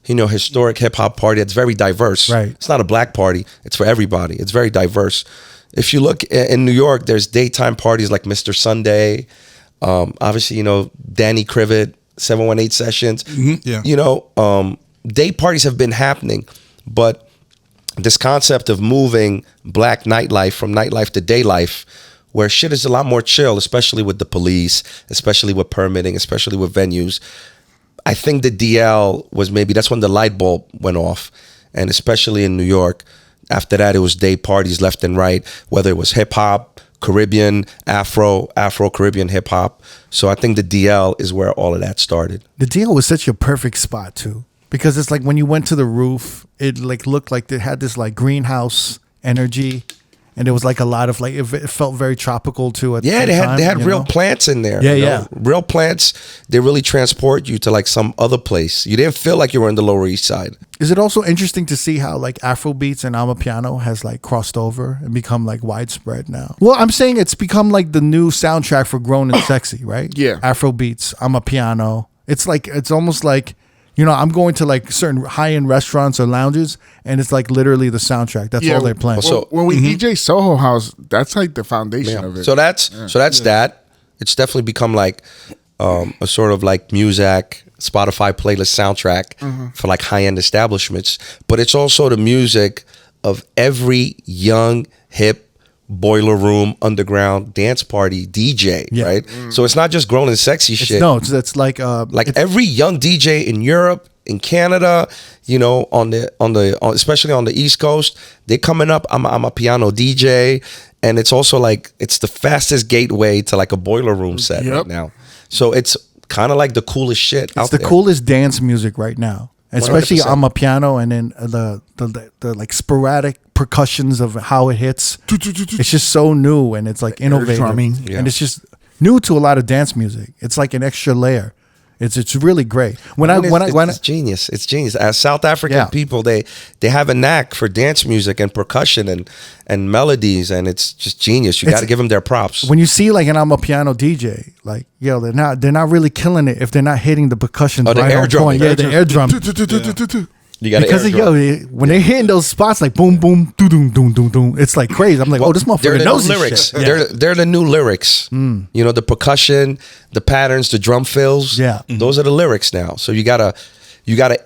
historic hip hop party. It's very diverse. Right. It's not a black party. It's for everybody. It's very diverse. If you look in New York, there's daytime parties like Mr. Sunday. Obviously, Danny Crivet, 718 Sessions. Day parties have been happening, but this concept of moving black nightlife from nightlife to day life, where shit is a lot more chill, especially with the police, especially with permitting, especially with venues. I think the DL was that's when the light bulb went off, and especially in New York. After that, it was day parties left and right, whether it was hip hop, Caribbean, Afro-Caribbean hip hop. So I think the DL is where all of that started. The DL was such a perfect spot too, because it's like when you went to the roof, it like looked like it had this like greenhouse energy, and there was like a lot of like it felt very tropical too. At the same time, they had you real know? plants in there. Yeah, you know? yeah. Real plants. They really transport you to like some other place. You didn't feel like you were in the Lower East Side. Is it also interesting to see how like Afro beats and Amapiano has like crossed over and become like widespread now? Well, I'm saying it's become like the new soundtrack for Grown and Sexy, right? Yeah. Afro beats, Amapiano. It's like it's almost like, you know, I'm going to like certain high-end restaurants or lounges, and it's like literally the soundtrack. That's all they're playing. So- when we DJ Soho House, that's like the foundation of it. So that's that. It's definitely become like a sort of like music Spotify playlist soundtrack for like high-end establishments. But it's also the music of every young, hip, boiler room, underground dance party DJ, Yeah. right? So it's not just Grown and Sexy shit. No, it's like Every young DJ in Europe, in Canada, you know, especially on the East Coast, they're coming up. I'm a piano DJ, and it's also like it's the fastest gateway to like a boiler room set right now. So it's kind of like the coolest shit out there. It's the coolest dance music right now, especially 100%. Amapiano, and then the like sporadic percussions of how it hits. It's just so new, and it's like innovative, drumming. and it's just new to a lot of dance music. It's like an extra layer. It's really great. It's genius. It's genius. As South African people, they have a knack for dance music and percussion and melodies, and it's just genius. You got to give them their props. When you see like an Amapiano DJ, like they're not really killing it if they're not hitting the percussion the right air on drum. point. Yeah, the air drum. You got Because when they're hitting those spots like boom boom doo doom doom doom doom, it's like crazy. I'm like, oh, this they're motherfucker the knows new his lyrics. shit. Yeah. They're the new lyrics. You know, the percussion, the patterns, the drum fills. Yeah. Those are the lyrics now. So you gotta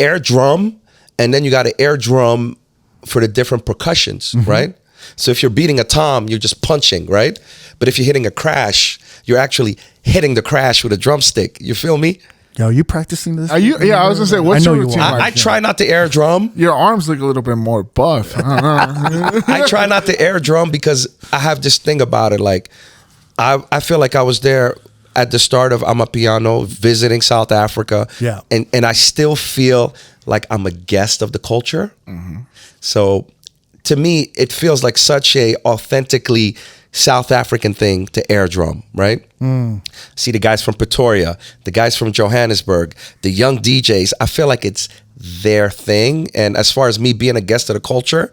air drum, and then you gotta air drum for the different percussions, right? So if you're beating a tom, you're just punching, right? But if you're hitting a crash, you're actually hitting the crash with a drumstick. You feel me? Yo, you practicing this? Are you? Yeah, I was gonna say, what's I know your you routine are. like? I try not to air drum. Your arms look a little bit more buff. I don't know. I try not to air drum because I have this thing about it. Like, I feel like I was there at the start of Amapiano, visiting South Africa. Yeah. And I still feel like I'm a guest of the culture. So to me, it feels like such a authentically South African thing to air drum, right? See the guys from Pretoria, the guys from Johannesburg, the young DJs. I feel like it's their thing. And as far as me being a guest of the culture,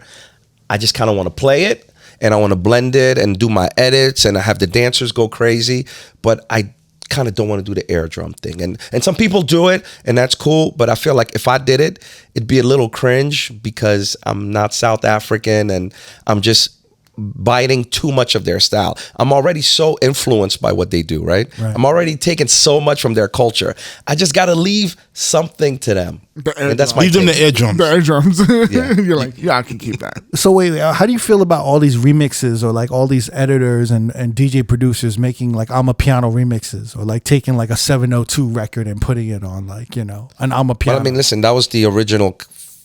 I just kind of want to play it, and I want to blend it and do my edits, and I have the dancers go crazy. But I kind of don't want to do the air drum thing. And some people do it, and that's cool. But I feel like if I did it, it'd be a little cringe because I'm not South African, and I'm just biting too much of their style. I'm already so influenced by what they do, right? I'm already taking so much from their culture. I just got to leave something to them. And that's my Leave them take. the air drums. The air drums. Yeah. You're like, yeah, I can keep that. So wait, how do you feel about all these remixes, or like all these editors and DJ producers making like Amapiano remixes, or like taking like a 702 record and putting it on like, you know, an Amapiano? Well, I mean, listen, that was the original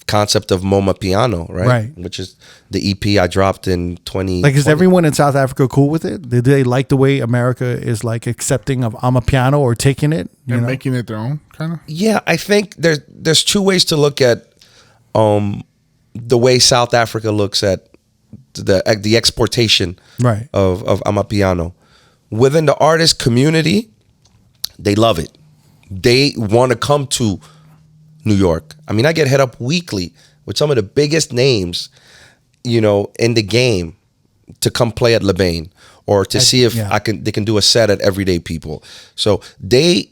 concept of Moma Piano, right? Right. Which is the EP I dropped in 20. Like, is everyone in South Africa cool with it? Do they like the way America is like accepting of Amapiano or taking it? You And know? making it their own, kind of. Yeah, I think there's two ways to look at the way South Africa looks at the exportation Right. of Amapiano. Within the artist community, they love it. They want to come to New York. I mean, I get hit up weekly with some of the biggest names, you know, in the game to come play at LeBain, or to see if they can do a set at Everyday People. So they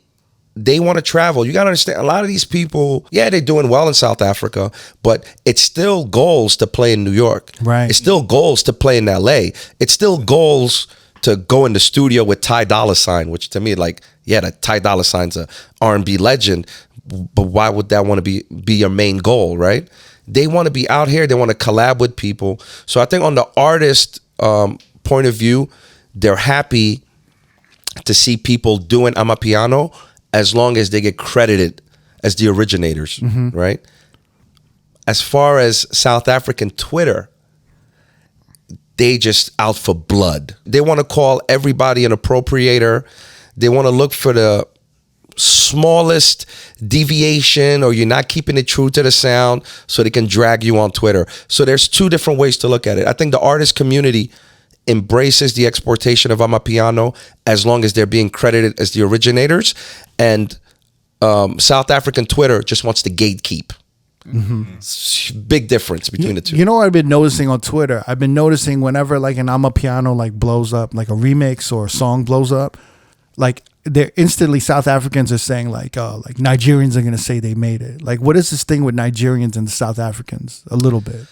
want to travel. You got to understand, a lot of these people, yeah, they're doing well in South Africa, but it's still goals to play in New York. Right. It's still goals to play in LA. It's still goals to go in the studio with Ty Dolla $ign, which to me, like, yeah, that Ty Dolla $ign's a R&B legend, but why would that want to be your main goal, right? They want to be out here. They want to collab with people. So I think on the artist point of view, they're happy to see people doing Amapiano as long as they get credited as the originators, right? As far as South African Twitter, they just out for blood. They want to call everybody an appropriator. They want to look for the smallest deviation, or you're not keeping it true to the sound, so they can drag you on Twitter. So there's two different ways to look at it. I think the artist community embraces the exportation of Amapiano as long as they're being credited as the originators, and South African Twitter just wants to gatekeep. Big difference between the two. You know what I've been noticing on Twitter? I've been noticing whenever like an Amapiano like blows up, like a remix or a song blows up, like they're instantly South Africans are saying like Nigerians are gonna say they made it. Like, what is this thing with Nigerians and the South Africans? A little bit.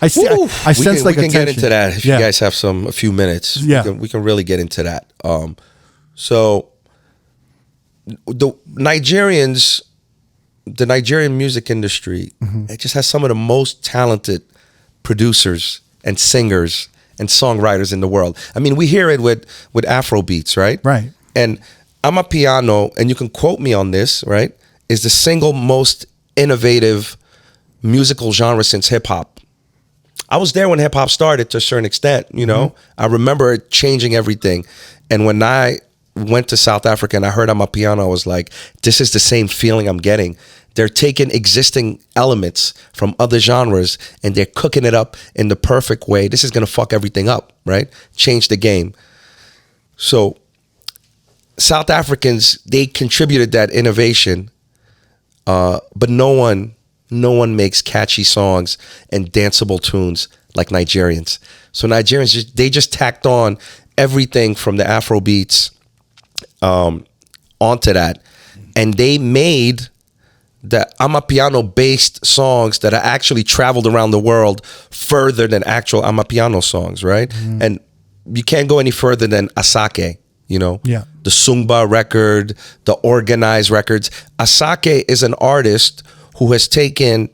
I sense like we can a get tension. into that if you guys have a few minutes. Yeah, we can really get into that. So the Nigerians, the Nigerian music industry, it just has some of the most talented producers and singers and songwriters in the world. I mean, we hear it with Afro beats, right? Right. And Amapiano, and you can quote me on this, right, is the single most innovative musical genre since hip hop. I was there when hip hop started to a certain extent, you know. I remember it changing everything. And when I went to South Africa and I heard Amapiano, I was like, this is the same feeling I'm getting. They're taking existing elements from other genres and they're cooking it up in the perfect way. This is going to fuck everything up, right? Change the game. So South Africans, they contributed that innovation, but no one makes catchy songs and danceable tunes like Nigerians. So Nigerians, they just tacked on everything from the Afro beats onto that, and they made the Amapiano based songs that are actually traveled around the world further than actual Amapiano songs, right? And you can't go any further than Asake, you know? Yeah. The Sungba record, the Organized records. Asake is an artist who has taken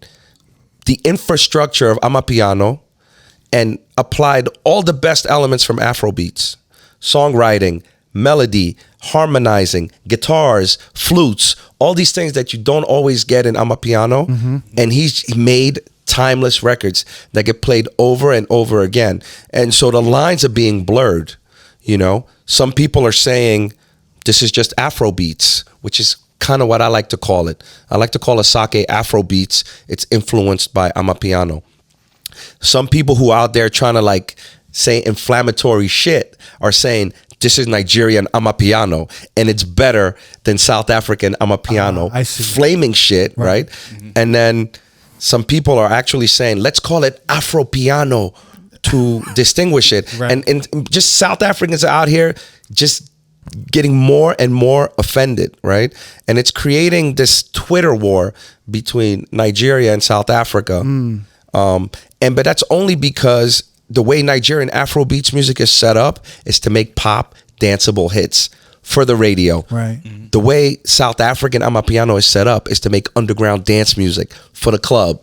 the infrastructure of Amapiano and applied all the best elements from Afro beats, songwriting, melody, harmonizing, guitars, flutes, all these things that you don't always get in Amapiano. And he made timeless records that get played over and over again. And so the lines are being blurred, you know? Some people are saying this is just Afro beats, which is kind of what I like to call it. I like to call Asake Afro beats. It's influenced by Amapiano. Some people who are out there trying to like say inflammatory shit are saying this is Nigerian Amapiano and it's better than South African Amapiano. I see. Flaming shit, right? And then some people are actually saying, let's call it Afropiano to distinguish it. Right. And just South Africans are out here just getting more and more offended, right? And it's creating this Twitter war between Nigeria and South Africa. But that's only because the way Nigerian Afrobeats music is set up is to make pop danceable hits for the radio. Right. The way South African Amapiano is set up is to make underground dance music for the club.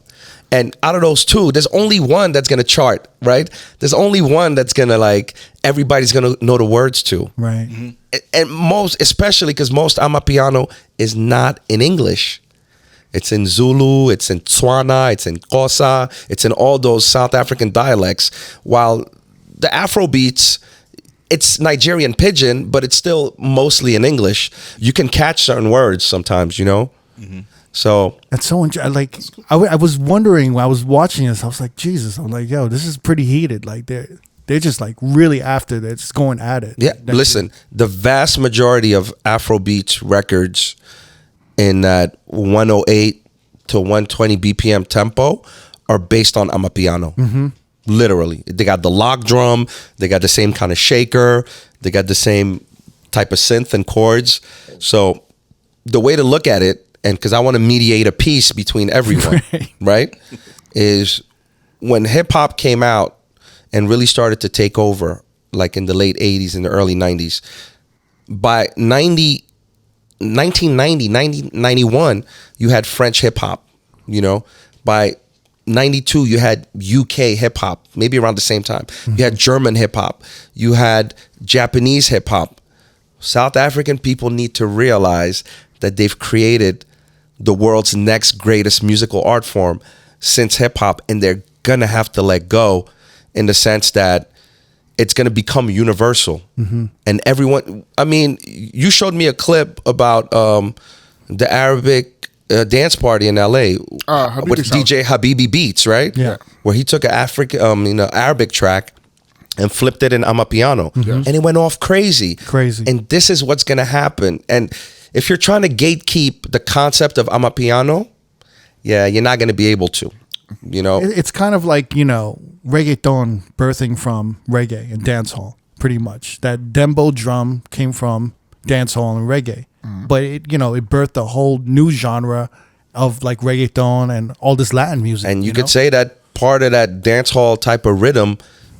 And out of those two, there's only one that's going to chart, right? There's only one that's going to like, everybody's going to know the words to. Right. And most, especially because most Amapiano is not in English. It's in Zulu, it's in Tswana, it's in Xhosa, it's in all those South African dialects. While the Afro beats, it's Nigerian pidgin, but it's still mostly in English. You can catch certain words sometimes, you know? So that's so interesting. Like I was wondering when I was watching this, I was like, Jesus, I'm like, yo, this is pretty heated. Like they're just like really after that, just going at it. yeah, listen, the vast majority of Afrobeats records in that 108 to 120 BPM tempo are based on Amapiano. Literally. They got the lock drum, they got the same kind of shaker, they got the same type of synth and chords. So the way to look at it, and because I want to mediate a peace between everyone, right, is when hip hop came out and really started to take over, like in the late 80s and the early 90s, by 1991, you had French hip hop, you know. By 92, you had UK hip hop, maybe around the same time. You had German hip hop, you had Japanese hip hop. South African people need to realize that they've created the world's next greatest musical art form since hip hop, and they're gonna have to let go, in the sense that it's going to become universal. And everyone, I mean, you showed me a clip about the Arabic dance party in LA with DJ Habibi Beats, right? Yeah. Where he took an Arabic track and flipped it in Amapiano. And it went off crazy. And this is what's going to happen. And if you're trying to gatekeep the concept of Amapiano, yeah, you're not going to be able to. You know, it's kind of like, you know, reggaeton birthing from reggae and dancehall, pretty much. That dembo drum came from dancehall and reggae, but it, you know, it birthed a whole new genre of like reggaeton and all this Latin music. And you could say that part of that dancehall type of rhythm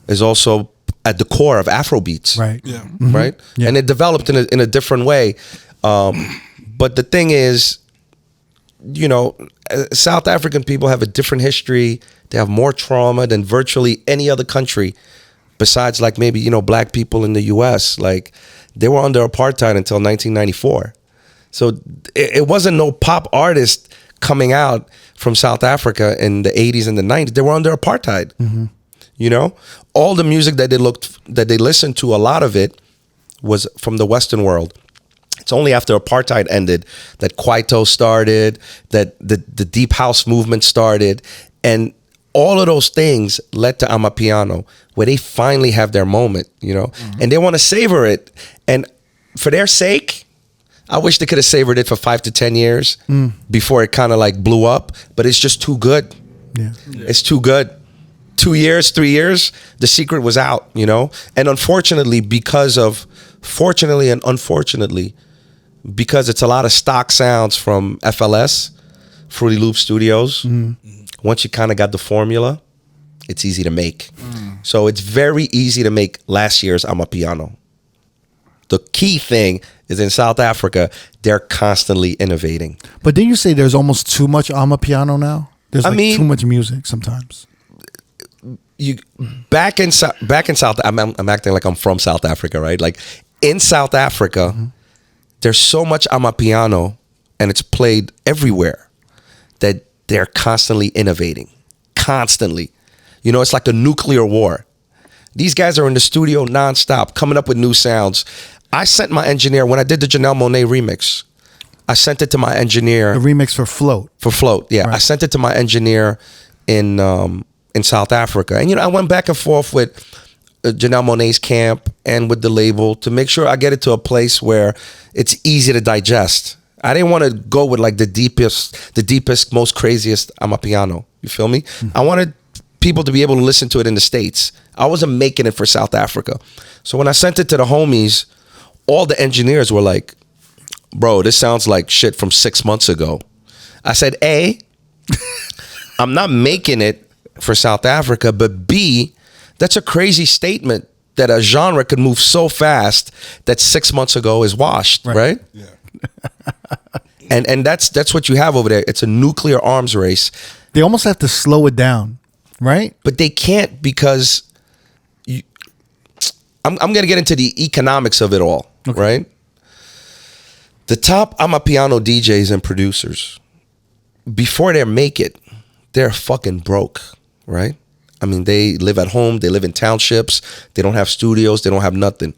is also at the core of Afro beats, right? Yeah. Right, and it developed in a different way. But the thing is, you know, South African people have a different history. They have more trauma than virtually any other country besides like maybe, you know, black people in the US. Like they were under apartheid until 1994. So it wasn't no pop artist coming out from South Africa in the 80s and the 90s. They were under apartheid. You know, all the music that they listened to, a lot of it was from the Western world. It's only after apartheid ended that Kwaito started, that the deep house movement started, and all of those things led to Amapiano, where they finally have their moment, you know, and they want to savor it. And for their sake, I wish they could have savored it for 5 to 10 years before it kind of like blew up, but it's just too good. It's too good. 2 years, 3 years, the secret was out, you know, and unfortunately, fortunately and unfortunately, because it's a lot of stock sounds from FLS, Fruity Loop Studios. Once you kind of got the formula, it's easy to make. So it's very easy to make last year's Amapiano. The key thing is in South Africa, they're constantly innovating. But didn't you say there's almost too much Amapiano now? There's too much music sometimes. Back in South, I'm acting like I'm from South Africa, right? Like in South Africa, there's so much Amapiano and it's played everywhere that they're constantly innovating. Constantly. You know, it's like a nuclear war. These guys are in the studio nonstop, coming up with new sounds. I sent my engineer, when I did the Janelle Monae remix, I sent it to my engineer. A remix for Float. For Float, yeah. Right. I sent it to my engineer in South Africa. And, you know, I went back and forth with Janelle Monae's camp and with the label to make sure I get it to a place where it's easy to digest. I didn't want to go with like the deepest, most craziest Amapiano. You feel me? I wanted people to be able to listen to it in the States. I wasn't making it for South Africa. So when I sent it to the homies, all the engineers were like, bro, this sounds like shit from 6 months ago. I said, A, I'm not making it for South Africa, but B, that's a crazy statement that a genre could move so fast that 6 months ago is washed, right? Yeah. and that's what you have over there. It's a nuclear arms race. They almost have to slow it down, right? But they can't because I'm going to get into the economics of it all, right? The top Amapiano DJs and producers, before they make it, they're fucking broke, right? I mean, they live at home, they live in townships, they don't have studios, they don't have nothing.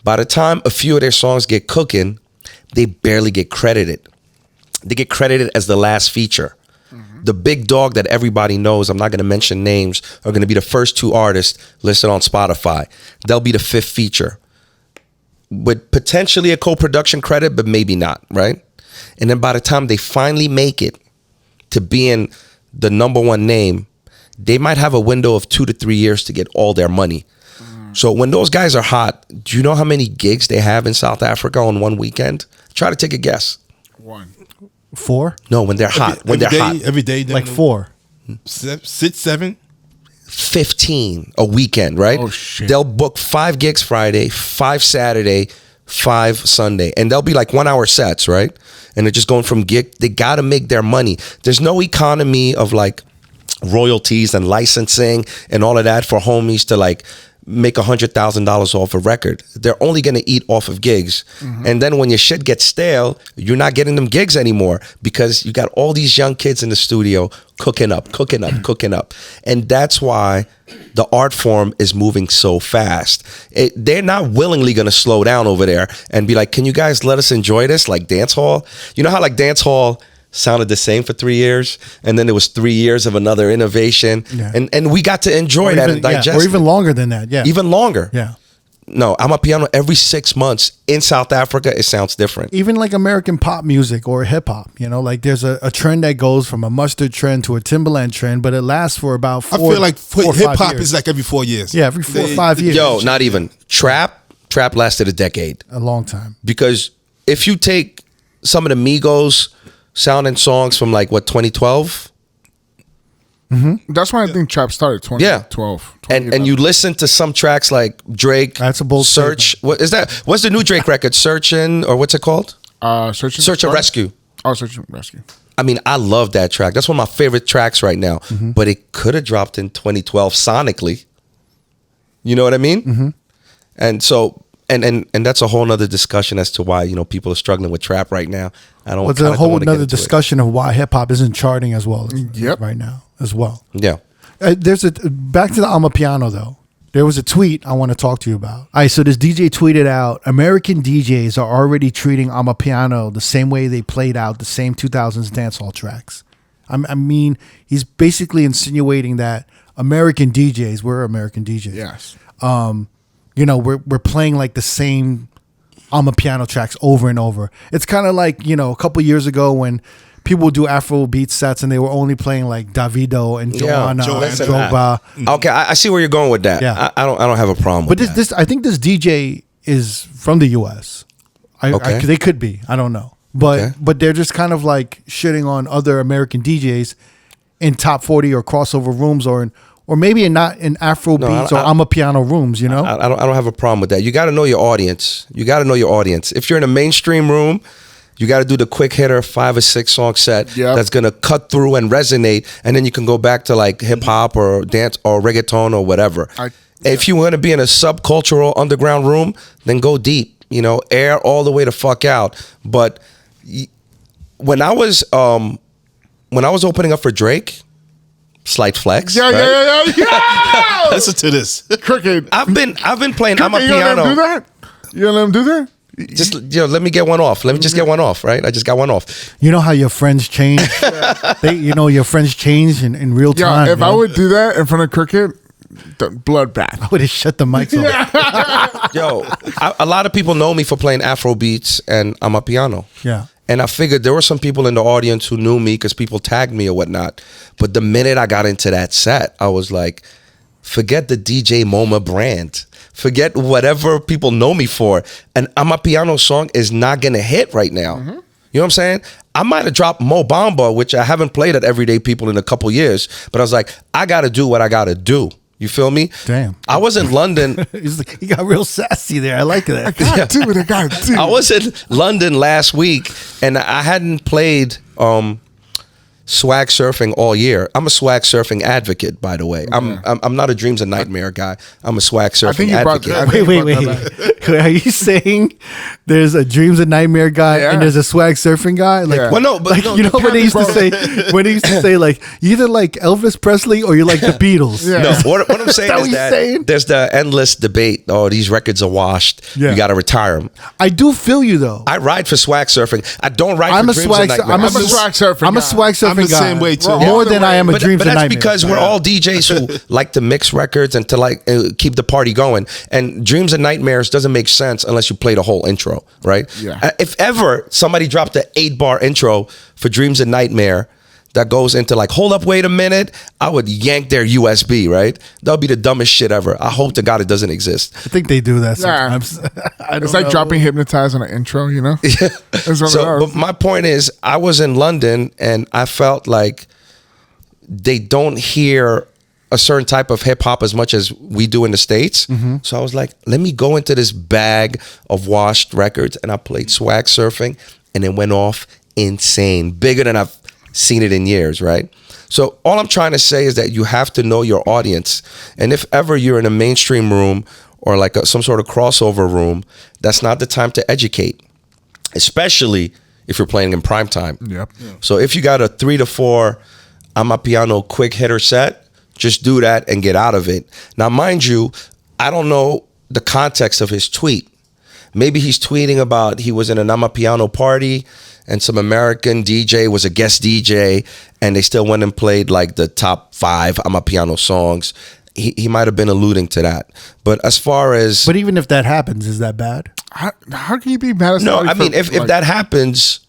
By the time a few of their songs get cooking, they barely get credited. They get credited as the last feature. The big dog that everybody knows, I'm not going to mention names, are going to be the first 2 artists listed on Spotify. They'll be the 5th feature. With potentially a co-production credit, but maybe not, right? And then by the time they finally make it to being the #1 name, they might have a window of 2 to 3 years to get all their money. So when those guys are hot, do you know how many gigs they have in South Africa on one weekend? Try to take a guess. 1. 4? No, when they're hot. Every day. Like 4. 6, 7? 15 a weekend, right? Oh, shit. They'll book 5 gigs Friday, 5 Saturday, 5 Sunday. And they'll be like 1-hour sets, right? And they're just going from gig. They got to make their money. There's no economy of like royalties and licensing and all of that for homies to like make $100,000 off a record. They're only going to eat off of gigs. And then when your shit gets stale, you're not getting them gigs anymore because you got all these young kids in the studio cooking up. And that's why the art form is moving so fast. They're not willingly going to slow down over there and be like, can you guys let us enjoy this? Like dance hall. You know how like dance hall sounded the same for 3 years, and then there was 3 years of another innovation, and we got to enjoy that and digest or even longer than that. Yeah, even longer. Yeah. No, Amapiano every 6 months in South Africa, it sounds different. Even like American pop music or hip hop, you know, like there's a trend that goes from a mustard trend to a Timberland trend, but it lasts for about I feel like hip hop is like every 4 years. Yeah, every 4 or 5 years. Yo, not even. Trap lasted a decade. A long time. Because if you take some of the Migos sounding songs from like what 2012, That's when I think trap started. 2012, and you listen to some tracks like Drake. That's a bold Search. statement. What is that? What's the new Drake record? Searchin' or what's it called? Search and Rescue. Oh, Search and Rescue. I mean, I love that track. That's one of my favorite tracks right now. But it could have dropped in 2012 sonically. You know what I mean? And so. And that's a whole nother discussion as to why, you know, people are struggling with trap right now. I don't. It's a whole nother discussion of why hip hop isn't charting as well right now as well. Yeah. There's back to the Amapiano though. There was a tweet I want to talk to you about. All right, so this DJ tweeted out, American DJs are already treating Amapiano the same way they played out the same 2000s dancehall tracks. I mean, he's basically insinuating that American DJs, we're American DJs. Yes. You know, we're playing like the same Amapiano tracks over and over. It's kind of like, you know, a couple years ago when people would do Afro beat sets and they were only playing like Davido and Joanna, Drogba. Okay, I see where you're going with that. Yeah. I don't have a problem with that. But this I think this DJ is from the US. They could be. I don't know. But they're just kind of like shitting on other American DJs in top 40 or crossover rooms or maybe not in Afro beats or Amapiano rooms, you know? I don't have a problem with that. You got to know your audience. If you're in a mainstream room, you got to do the quick hitter 5 or 6 song set that's going to cut through and resonate. And then you can go back to like hip hop or dance or reggaeton or whatever. If you want to be in a subcultural underground room, then go deep, you know, air all the way the fuck out. But when I was opening up for Drake, slight flex. Yeah. Listen to this. Cricket. I've been playing Amapiano. You gonna let him do that? Just let me get one off. Let me just get one off, right? I just got one off. You know how your friends change? Your friends change in real time. If I would do that in front of Cricket, the bloodbath. I would have shut the mics off. Yo, a lot of people know me for playing Afro beats and Amapiano. Yeah. And I figured there were some people in the audience who knew me because people tagged me or whatnot. But the minute I got into that set, I was like, forget the DJ Moma brand. Forget whatever people know me for. An Amapiano song is not going to hit right now. You know what I'm saying? I might have dropped Mo Bamba, which I haven't played at Everyday People in a couple years. But I was like, I got to do what I got to do. You feel me? Damn. I was in London. He got real sassy there. I like that. I gotta do what I gotta do. I was in London last week and I hadn't played swag surfing all year. I'm a swag surfing advocate, by the way. I'm not a Dreams and Nightmare guy. I'm a swag surfing advocate. Wait. Are you saying there's a Dreams and Nightmare guy and there's a swag surfing guy? Like, well, no, but you know what they used to say? When they used to say like, you either like Elvis Presley or you like the Beatles. No, what I'm saying is that there's the endless debate. Oh, these records are washed. You got to retire them. I do feel you though. I ride for swag surfing. I don't ride for Dreams and Nightmare. I'm a swag surfing. I'm a swag surfing. I'm the same way too. More than I am a Dreams and Nightmares. But that's because we're all DJs who like to mix records and to like keep the party going. And Dreams and Nightmares doesn't make sense unless you play the whole intro, right? Yeah. If ever somebody dropped an 8-bar intro for Dreams and Nightmare that goes into like, hold up, wait a minute, I would yank their USB, right? That would be the dumbest shit ever. I hope to God it doesn't exist. I think they do that sometimes. It's like dropping Hypnotize on an intro, you know? But my point is, I was in London and I felt like they don't hear a certain type of hip hop as much as we do in the States. So I was like, let me go into this bag of washed records, and I played swag surfing and it went off insane. Bigger than I've seen it in years, right? So all I'm trying to say is that you have to know your audience. And if ever you're in a mainstream room or like some sort of crossover room, that's not the time to educate, especially if you're playing in prime time. Yep. So if you got a 3 to 4 Amapiano quick hitter set, just do that and get out of it. Now, mind you, I don't know the context of his tweet. Maybe he's tweeting about he was in an Amapiano party and some American DJ was a guest DJ and they still went and played like the top 5 Amapiano songs. He might have been alluding to that. But as far as... But even if that happens, is that bad? How can you be mad at No, somebody I mean, if that happens,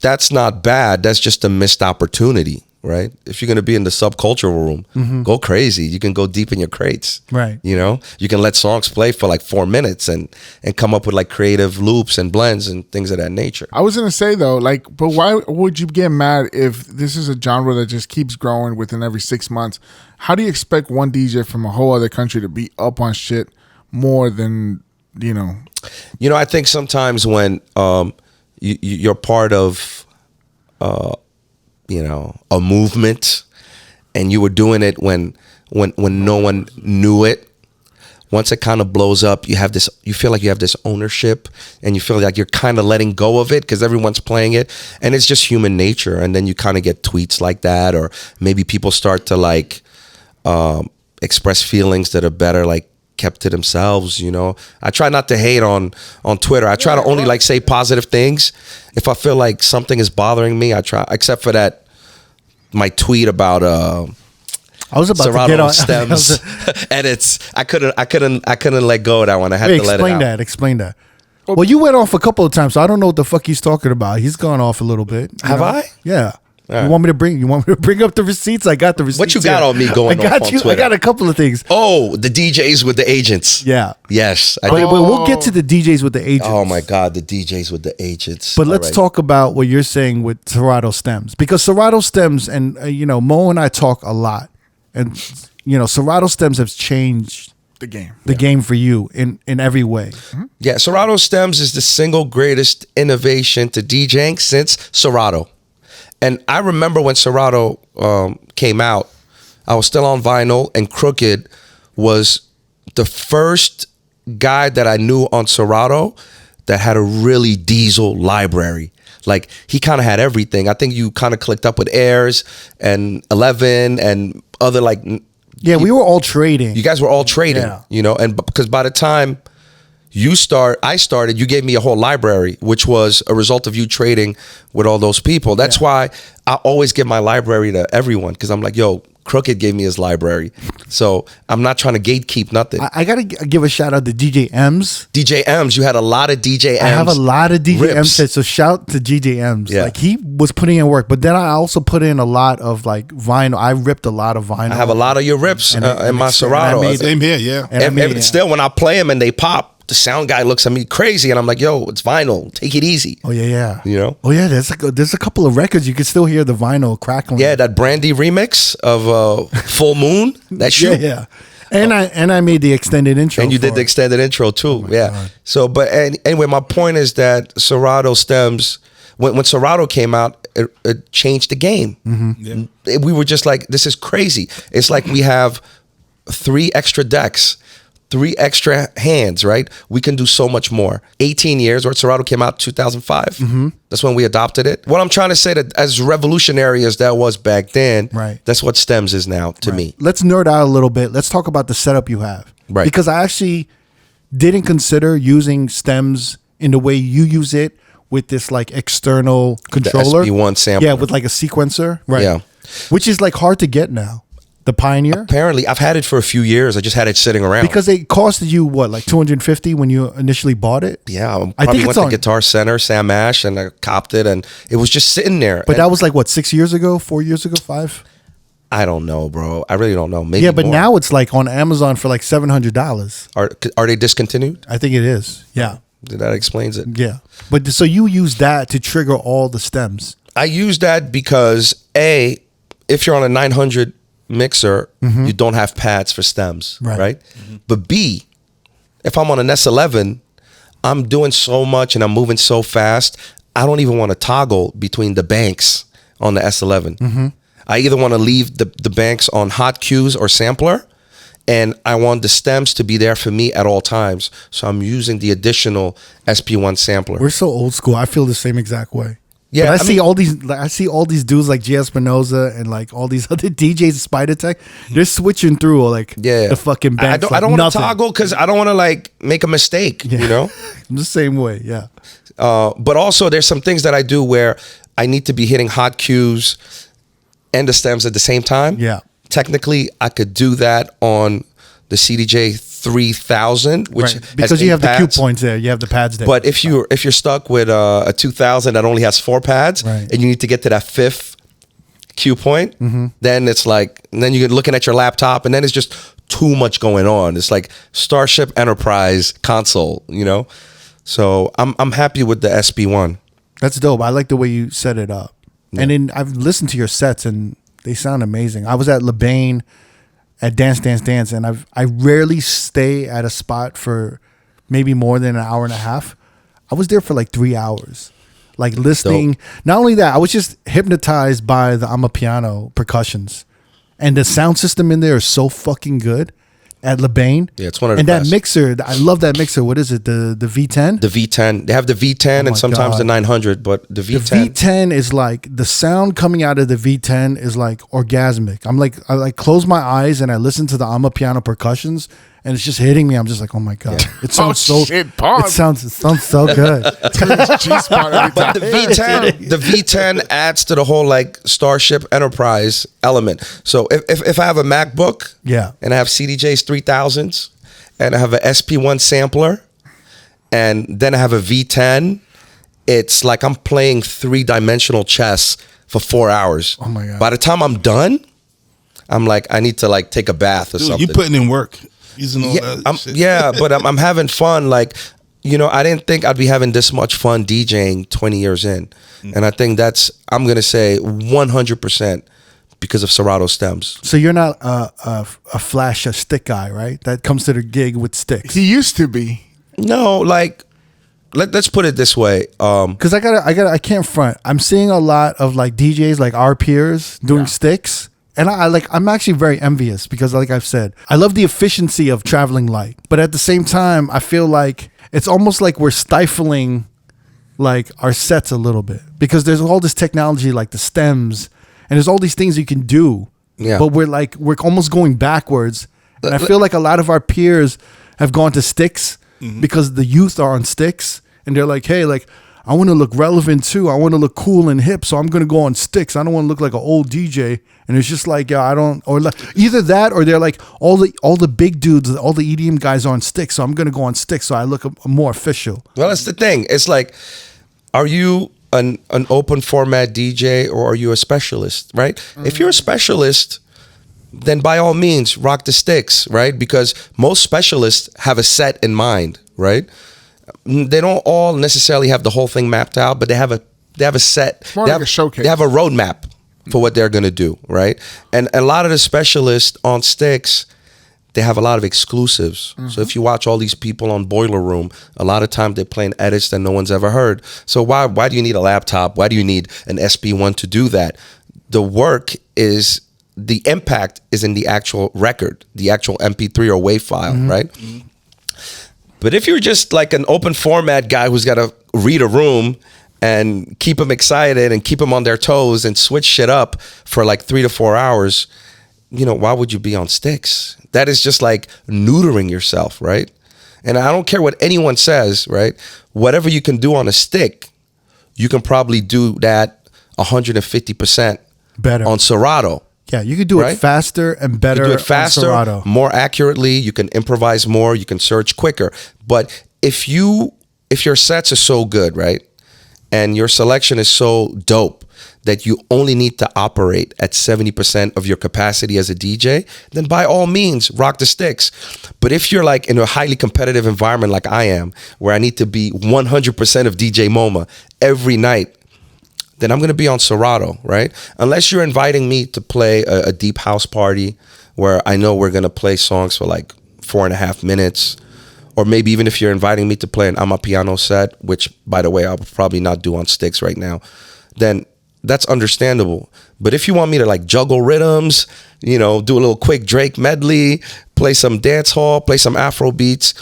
that's not bad. That's just a missed opportunity, right? If you're going to be in the subcultural room, go crazy. You can go deep in your crates. Right. You know, you can let songs play for like 4 minutes and come up with like creative loops and blends and things of that nature. I was gonna say though, like, but why would you get mad if this is a genre that just keeps growing within every 6 months? How do you expect one DJ from a whole other country to be up on shit more than, you know? You know, I think sometimes when you're part of, you know, a movement, and you were doing it when no one knew it. Once it kind of blows up, you feel like you have this ownership, and you feel like you're kind of letting go of it because everyone's playing it, and it's just human nature. And then you kind of get tweets like that, or maybe people start to like express feelings that are better like kept to themselves. You know, I try not to hate on Twitter. I try to only like say positive things. If I feel like something is bothering me, I try. Except for that, my tweet about I was about Serato to get on stems edits. I couldn't let go of that one. I had to let it out. Explain that. Well, you went off a couple of times, so I don't know what the fuck he's talking about. He's gone off a little bit. Have I? Yeah. Right. You want me to bring up the receipts? I got the receipts. What you got here. on me going off on Twitter? I got a couple of things. Oh, the DJs with the agents. Yeah. Yes. But we'll get to the DJs with the agents. Oh my God, the DJs with the agents. But let's talk about what you're saying with Serato stems, because Serato stems and you know, Mo and I talk a lot, and you know, Serato stems have changed The game. the game for you in every way. Yeah, Serato stems is the single greatest innovation to DJing since Serato. And I remember when Serato came out, I was still on vinyl, and Crooked was the first guy that I knew on Serato that had a really diesel library. Like, he kind of had everything. I think you kind of clicked up with Airs and 11 and other like... Yeah, we were all trading. You guys were all trading, Yeah. you know, and because by the time I started, you gave me a whole library, which was a result of you trading with all those people. That's why I always give my library to everyone, because I'm like, yo, Crooked gave me his library. So I'm not trying to gatekeep nothing. I got to give a shout out to DJ M's. DJ M's, you had a lot of DJ M's. I have a lot of DJ rips. M sets, so shout to DJ M's. Yeah. Like, he was putting in work, but then I also put in a lot of like vinyl. I ripped a lot of vinyl. I have a lot of your rips in my Serato. Same here, yeah. And still, when I play them and they pop, the sound guy looks at me crazy, and I'm like, yo, it's vinyl. Take it easy. Oh yeah. You know? Oh yeah, there's a couple of records you can still hear the vinyl crackling. Yeah, that Brandy remix of Full Moon. That shoot. Yeah. And I made the extended intro. And you did for the it. extended intro too. my Yeah. God. So, but anyway, my point is that Serato stems, when Serato came out, it changed the game. We were just like, this is crazy. It's like we have 3 extra decks, 3 extra hands, right? We can do so much more. 18 years, or Serato came out 2005. That's when we adopted it. What I'm trying to say, that as revolutionary as that was back then, Right. that's what stems is now to me. Let's nerd out a little bit. Let's talk about the setup you have. Right. Because I actually didn't consider using stems in the way you use it, with this like external controller. SP1 sampler. Yeah, with like a sequencer. Right. Yeah. Which is like hard to get now. The Pioneer. Apparently, I've had it for a few years. I just had it sitting around. Because it costed you what, like $250 when you initially bought it? Yeah, I think went to Guitar Center, Sam Ash, and I copped it, and it was just sitting there. But that was like what, 6 years ago, 4 years ago, 5? I don't know, bro. I really don't know. Maybe Yeah, but more. now it's like on Amazon for like $700. Are they discontinued? I think it is. Yeah. That explains it. Yeah. But so you use that to trigger all the stems. I use that because A, if you're on a 900 mixer, you don't have pads for stems, right? But B, if I'm on an S11, I'm doing so much and I'm moving so fast, I don't even want to toggle between the banks on the S11. I either want to leave the banks on hot cues or sampler, and I want the stems to be there for me at all times. So I'm using the additional SP1 sampler. We're so old school. I feel the same exact way. Yeah, But I see all these dudes like J. Espinoza and like all these other DJs at Spider Tech. They're switching through like the fucking banks. I don't want to toggle because I don't want to like make a mistake. You know, I'm the same way. Yeah. But also there's some things that I do where I need to be hitting hot cues and the stems at the same time. Yeah. Technically, I could do that on the CDJ 3000, which because has you have 8 pads. the cue points there, you have the pads there. But if you're stuck with a 2000 that only has 4 pads, and you need to get to that 5th cue point, then it's like, and then you're looking at your laptop, and then it's just too much going on. It's like Starship Enterprise console, you know. So I'm happy with the SB1. That's dope. I like the way you set it up. Yeah. And then I've listened to your sets, and they sound amazing. I was at LeBain at Dance Dance Dance, and I rarely stay at a spot for maybe more than an hour and a half. I was there for like 3 hours, like listening. Dope. Not only that, I was just hypnotized by the Amapiano percussions, and the sound system in there is so fucking good at LeBain. Yeah, it's one of the best. And that mixer, I love that mixer. What is it? The V10? The V10. They have the V10 and sometimes the 900, but the V10. The V10 is like, the sound coming out of the V10 is like orgasmic. I like close my eyes and I listen to the Amapiano percussions, and it's just hitting me. I'm just like, oh my God. It sounds it sounds so good. But the V10 adds to the whole like Starship Enterprise element. So if I have a MacBook, and I have CDJs 3000s, and I have an SP1 sampler, and then I have a V10, it's like I'm playing 3-dimensional chess for 4 hours. Oh my God. By the time I'm done, I'm like, I need to like take a bath or something. You're putting in work. Using all that shit. But I'm having fun. Like, you know, I didn't think I'd be having this much fun DJing 20 years in. And I think I'm going to say 100% because of Serato stems. So you're not a flash a stick guy, right? That comes to the gig with sticks. He used to be. No, like, let's put it this way. Because I can't front. I'm seeing a lot of like DJs, like our peers, doing sticks. And I'm actually very envious because, like I've said, I love the efficiency of traveling light. But at the same time, I feel like it's almost like we're stifling like our sets a little bit because there's all this technology like the stems and there's all these things you can do. Yeah. But we're almost going backwards. And I feel like a lot of our peers have gone to sticks because the youth are on sticks and they're like, hey, like, I want to look relevant too. I want to look cool and hip, so I'm going to go on sticks. I don't want to look like an old DJ. And it's just like, I don't, or either that, or they're like all the big dudes, all the EDM guys are on sticks, so I'm going to go on sticks, so I look more official. Well, that's the thing. It's like, are you an open format DJ or are you a specialist, right? If you're a specialist, then by all means, rock the sticks, right? Because most specialists have a set in mind, right? They don't all necessarily have the whole thing mapped out, but they have a set. More like a showcase. They have a roadmap for what they're going to do, right? And a lot of the specialists on sticks, they have a lot of exclusives. So if you watch all these people on Boiler Room, a lot of time they're playing edits that no one's ever heard. So why do you need a laptop? Why do you need an SB1 to do that? The work is, the impact is in the actual record, the actual MP3 or WAV file, right? But if you're just like an open format guy who's got to read a room and keep them excited and keep them on their toes and switch shit up for like 3 to 4 hours, you know, why would you be on sticks? That is just like neutering yourself, right? And I don't care what anyone says, right? Whatever you can do on a stick, you can probably do that 150% better on Serato. Yeah, you could do it faster and better. You do it faster, more accurately. You can improvise more. You can search quicker. But if your sets are so good, right, and your selection is so dope that you only need to operate at 70% of your capacity as a DJ, then by all means, rock the sticks. But if you're like in a highly competitive environment like I am, where I need to be 100% of DJ Moma every night, then I'm going to be on Serato, right? Unless you're inviting me to play a deep house party where I know we're going to play songs for like 4.5 minutes. Or maybe even if you're inviting me to play an Amapiano set, which, by the way, I'll probably not do on sticks right now, then that's understandable. But if you want me to like juggle rhythms, you know, do a little quick Drake medley, play some dance hall, play some Afro beats,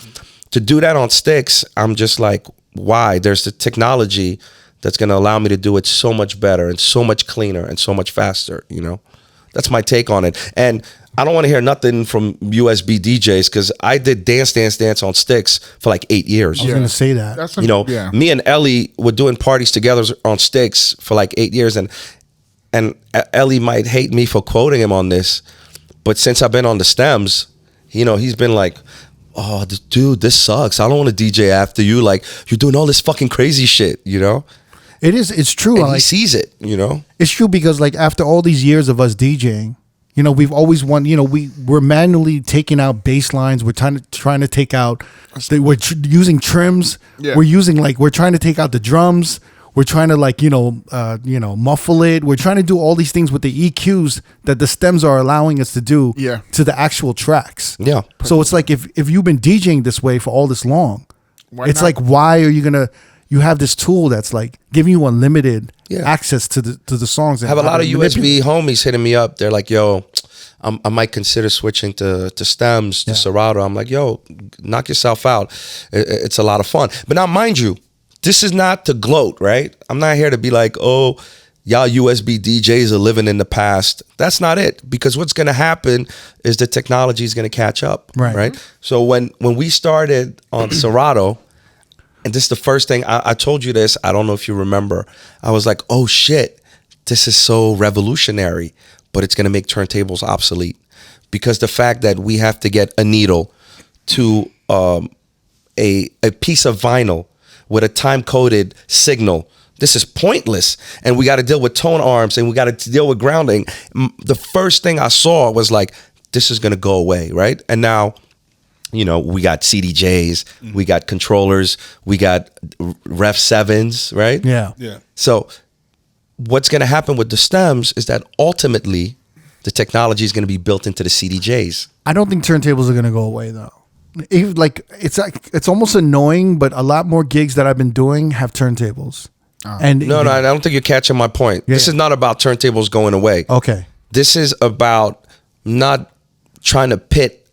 to do that on sticks, I'm just like, why? There's the technology that's going to allow me to do it so much better and so much cleaner and so much faster, you know? That's my take on it. And I don't want to hear nothing from USB DJs because I did dance on sticks for like 8 years. I was going to say that. You know, me and Ellie were doing parties together on sticks for like 8 years. And Ellie might hate me for quoting him on this, but since I've been on the stems, you know, he's been like, oh, dude, this sucks. I don't want to DJ after you. Like, you're doing all this fucking crazy shit, you know? It's true. And he sees it, you know? It's true because like after all these years of us DJing, you know, we've always you know, we're manually taking out bass lines. We're trying to take out, using trims. Yeah. We're trying to take out the drums. We're trying to like, you know, muffle it. We're trying to do all these things with the EQs that the stems are allowing us to do to the actual tracks. Yeah. So it's like if you've been DJing this way for all this long, it's not? like, why are you going to, you have this tool that's like giving you unlimited access to the songs. I have a lot of USB homies hitting me up. They're like, yo, I might consider switching to stems, to Serato. I'm like, yo, knock yourself out. It's a lot of fun. But now, mind you, this is not to gloat, right? I'm not here to be like, oh, y'all USB DJs are living in the past. That's not it. Because what's going to happen is the technology is going to catch up, right? So when we started on Serato, and this is the first thing, I told you this, I don't know if you remember. I was like, oh shit, this is so revolutionary, but it's going to make turntables obsolete. Because the fact that we have to get a needle to a piece of vinyl with a time-coded signal, this is pointless. And we got to deal with tone arms and we got to deal with grounding. The first thing I saw was like, this is going to go away, right? And now, you know, we got CDJs, we got controllers, we got Ref 7s, right? Yeah. So what's going to happen with the stems is that ultimately the technology is going to be built into the CDJs. I don't think turntables are going to go away though. It's almost annoying, but a lot more gigs that I've been doing have turntables. And No, I don't think you're catching my point. This is not about turntables going away. Okay. This is about not trying to pit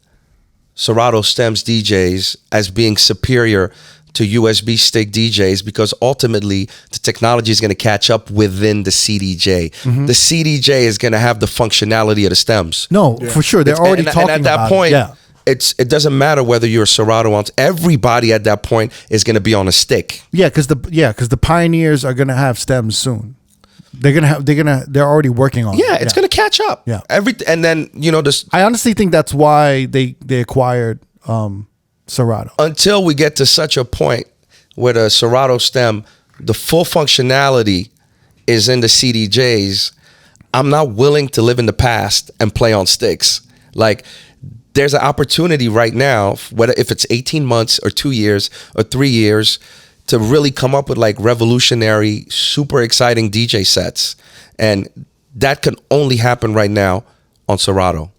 Serato Stems DJs as being superior to USB Stick DJs, because ultimately the technology is going to catch up within the CDJ. The CDJ is going to have the functionality of the stems. No, for sure. They're already talking about it. And at that point, it doesn't matter whether you're a Serato on. Everybody at that point is going to be on a stick. Yeah, because the pioneers are going to have stems soon. They're already working on it. Yeah, it's going to catch up. Yeah. And then, you know, this. I honestly think that's why they acquired Serato. Until we get to such a point where the Serato stem, the full functionality is in the CDJs, I'm not willing to live in the past and play on sticks. Like, there's an opportunity right now, whether if it's 18 months or 2 years or 3 years, to really come up with like revolutionary, super exciting DJ sets. And that can only happen right now on Serato.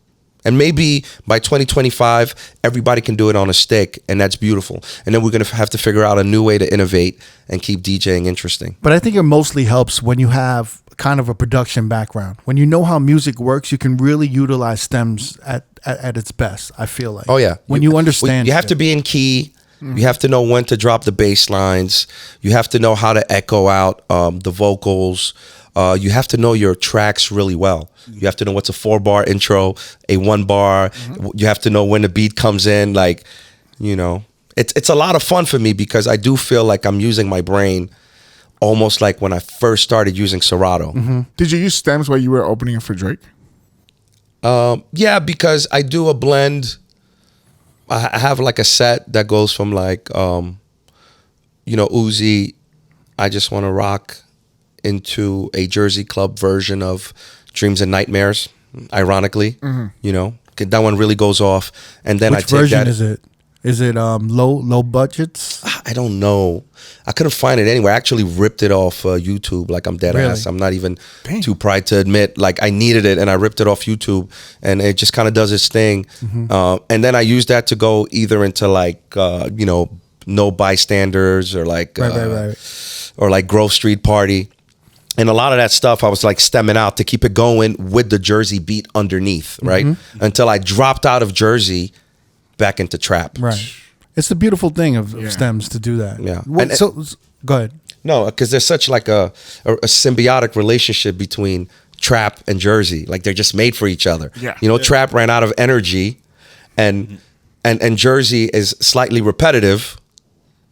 And maybe by 2025, everybody can do it on a stick, and that's beautiful. And then we're going to have to figure out a new way to innovate and keep DJing interesting. But I think it mostly helps when you have kind of a production background. When you know how music works, you can really utilize stems at its best, I feel like. Oh, yeah. When you understand. You have to be in key. You have to know when to drop the bass lines. You have to know how to echo out the vocals. You have to know your tracks really well. You have to know what's a 4-bar intro, a 1-bar. You have to know when the beat comes in. Like, you know, it's a lot of fun for me because I do feel like I'm using my brain almost like when I first started using Serato. Did you use stems while you were opening for Drake? Yeah, because I do a blend. I have like a set that goes from like, you know, Uzi, I Just Want to Rock, into a Jersey Club version of Dreams and Nightmares, ironically. You know, that one really goes off. And then Which I take version that. is it? Is it low budgets? I don't know. I couldn't find it anywhere. I actually ripped it off YouTube. Like, I'm dead ass. I'm not even too proud to admit. Like, I needed it and I ripped it off YouTube, and it just kind of does its thing. And then I used that to go either into like you know, No Bystanders or like or like Grove Street Party. And a lot of that stuff I was like stemming out to keep it going with the Jersey beat underneath, right? Until I dropped out of Jersey back into trap. Right. It's the beautiful thing of stems to do that. Yeah. What, And- so go ahead. No, because there's such like a symbiotic relationship between trap and Jersey. Like they're just made for each other. Yeah. You know, trap ran out of energy, and Jersey is slightly repetitive.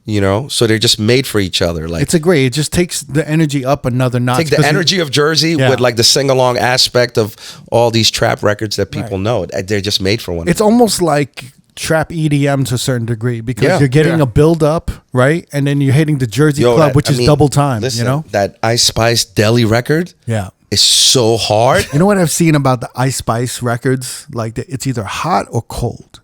You know, so they're just made for each other. Like It just takes the energy up another notch. take the 'cause energy of Jersey with like the sing along aspect of all these trap records that people know. They're just made for one. It's almost like trap EDM to a certain degree because Yeah. you're getting a build up, right? And then you're hitting the Jersey club, which is double time, Listen, you know? that Ice Spice Deli record Yeah. is so hard. You know what I've seen about the Ice Spice records? Like it's either hot or cold.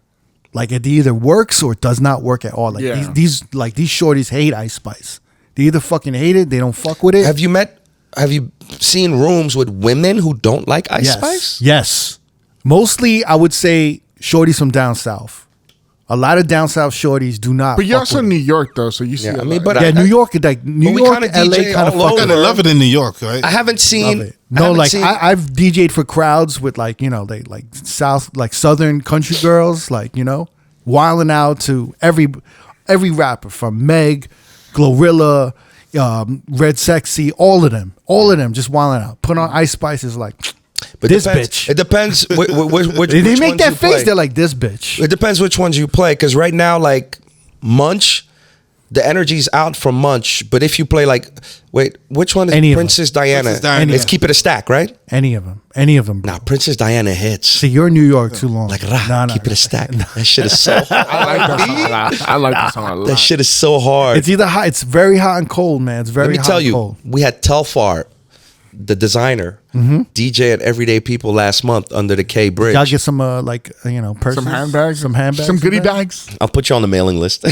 Like it either works or it does not work at all. Like these shorties hate Ice Spice. They either fucking hate it, they don't fuck with it. Have you seen rooms with women who don't like Ice Yes. Spice? Yes. Mostly I would say shorties from down south. A lot of down south shorties do not. But you're fuck also with in it. New York though, so you see. Yeah, a I mean, lot. but Yeah, I- New York, like New we York, kinda LA DJ kind of all fuck over. I love it in New York, right? I haven't seen. Love it. I No, haven't like seen- I've DJ'd for crowds with like, you know, they like southern country girls, like, you know, wilding out to every rapper from Meg, Glorilla, Red Sexy, all of them just wilding out. Put on Ice Spice is like but this depends, bitch. It depends. Which they which make ones that you face. play. They're like this bitch. It depends which ones you play. Because right now, like Munch, the energy's out from Munch. But if you play like, wait, which one is Any of Princess Diana? Princess Diana. It's Keep It a Stack, right? Any of them. Bro. Nah, Princess Diana hits. See, you're in New York too long. Like Nah, Keep It a Stack. That shit is so. I like that song a lot. I like that song a lot. That shit is so hard. It's either hot. It's very hot and cold, man. It's very Let me hot tell and you, cold. we had Telfar, the designer, DJ at Everyday People last month under the K Bridge. Y'all get some purses, Some handbags, some goodie in there? bags. I'll put you on the mailing list. I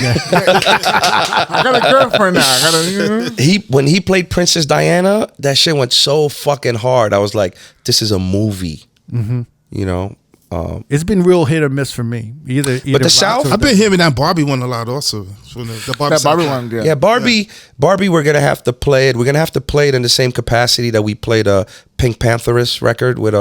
got a girlfriend now. When he played Princess Diana, that shit went so fucking hard. I was like, this is a movie. You know. It's been real hit or miss for me. Either But the South- rock or I've been hearing that Barbie one a lot also. From the Barbie That Barbie soundtrack. one, Yeah, Barbie, we're gonna have to play it. We're gonna have to play it in the same capacity that we played a Pink Pantheress record with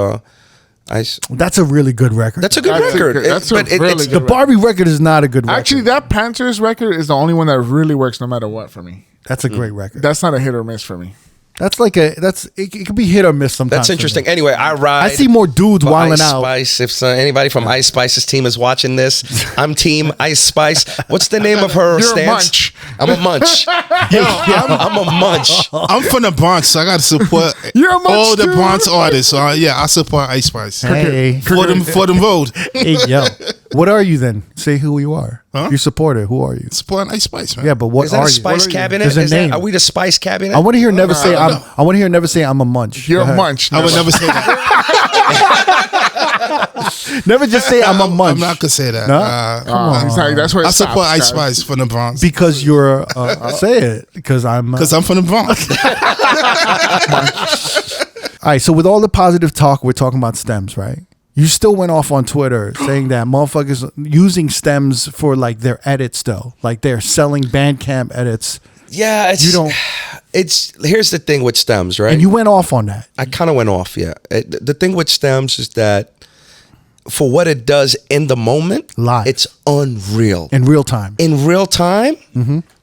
Ice. That's a really good record. That's a good That's a record. good- that's a really it's good the Barbie record is not a good record. Actually, that Panthers record is the only one that really works no matter what for me. That's a great record. That's not a hit or miss for me. That's like it could be hit or miss sometimes. That's for me. interesting. Anyway, I ride. I see more dudes for wilding Ice out. Spice. If anybody from Ice Spice's team is watching this, I'm Team Ice Spice. What's the name of her You're a stance? munch. I'm a munch. I'm a munch. I'm from the Bronx, so I got to support You're a munch all the too. Bronx artists. So I support Ice Spice. Hey, For them vote. hey, yo, what are you then? Say who you are. Huh? You support it. Who are you? Supporting Ice Spice, man. Yeah, but what Is that are a you? Spice What are you? cabinet? There's a Is that- name. are we the Spice cabinet? I want to hear never say I I'm. don't know. I want to hear never say I'm a munch. You're Go a ahead. munch. I would never say that. Never just say I'm a munch. I'm not gonna say that. No? That's where it I support stops, Ice guys. Spice from the Bronx because you're say it because I'm. because I'm from the Bronx. All right, so with all the positive talk, we're talking about stems, right? You still went off on Twitter saying that motherfuckers using stems for like their edits, though, like they're selling Bandcamp edits, Yeah, You don't- It's here's the thing with stems, right? and you went off on that. I kind of went off. Yeah, the thing with stems is that for what it does in the moment, Live. it's unreal. In real time. In real time,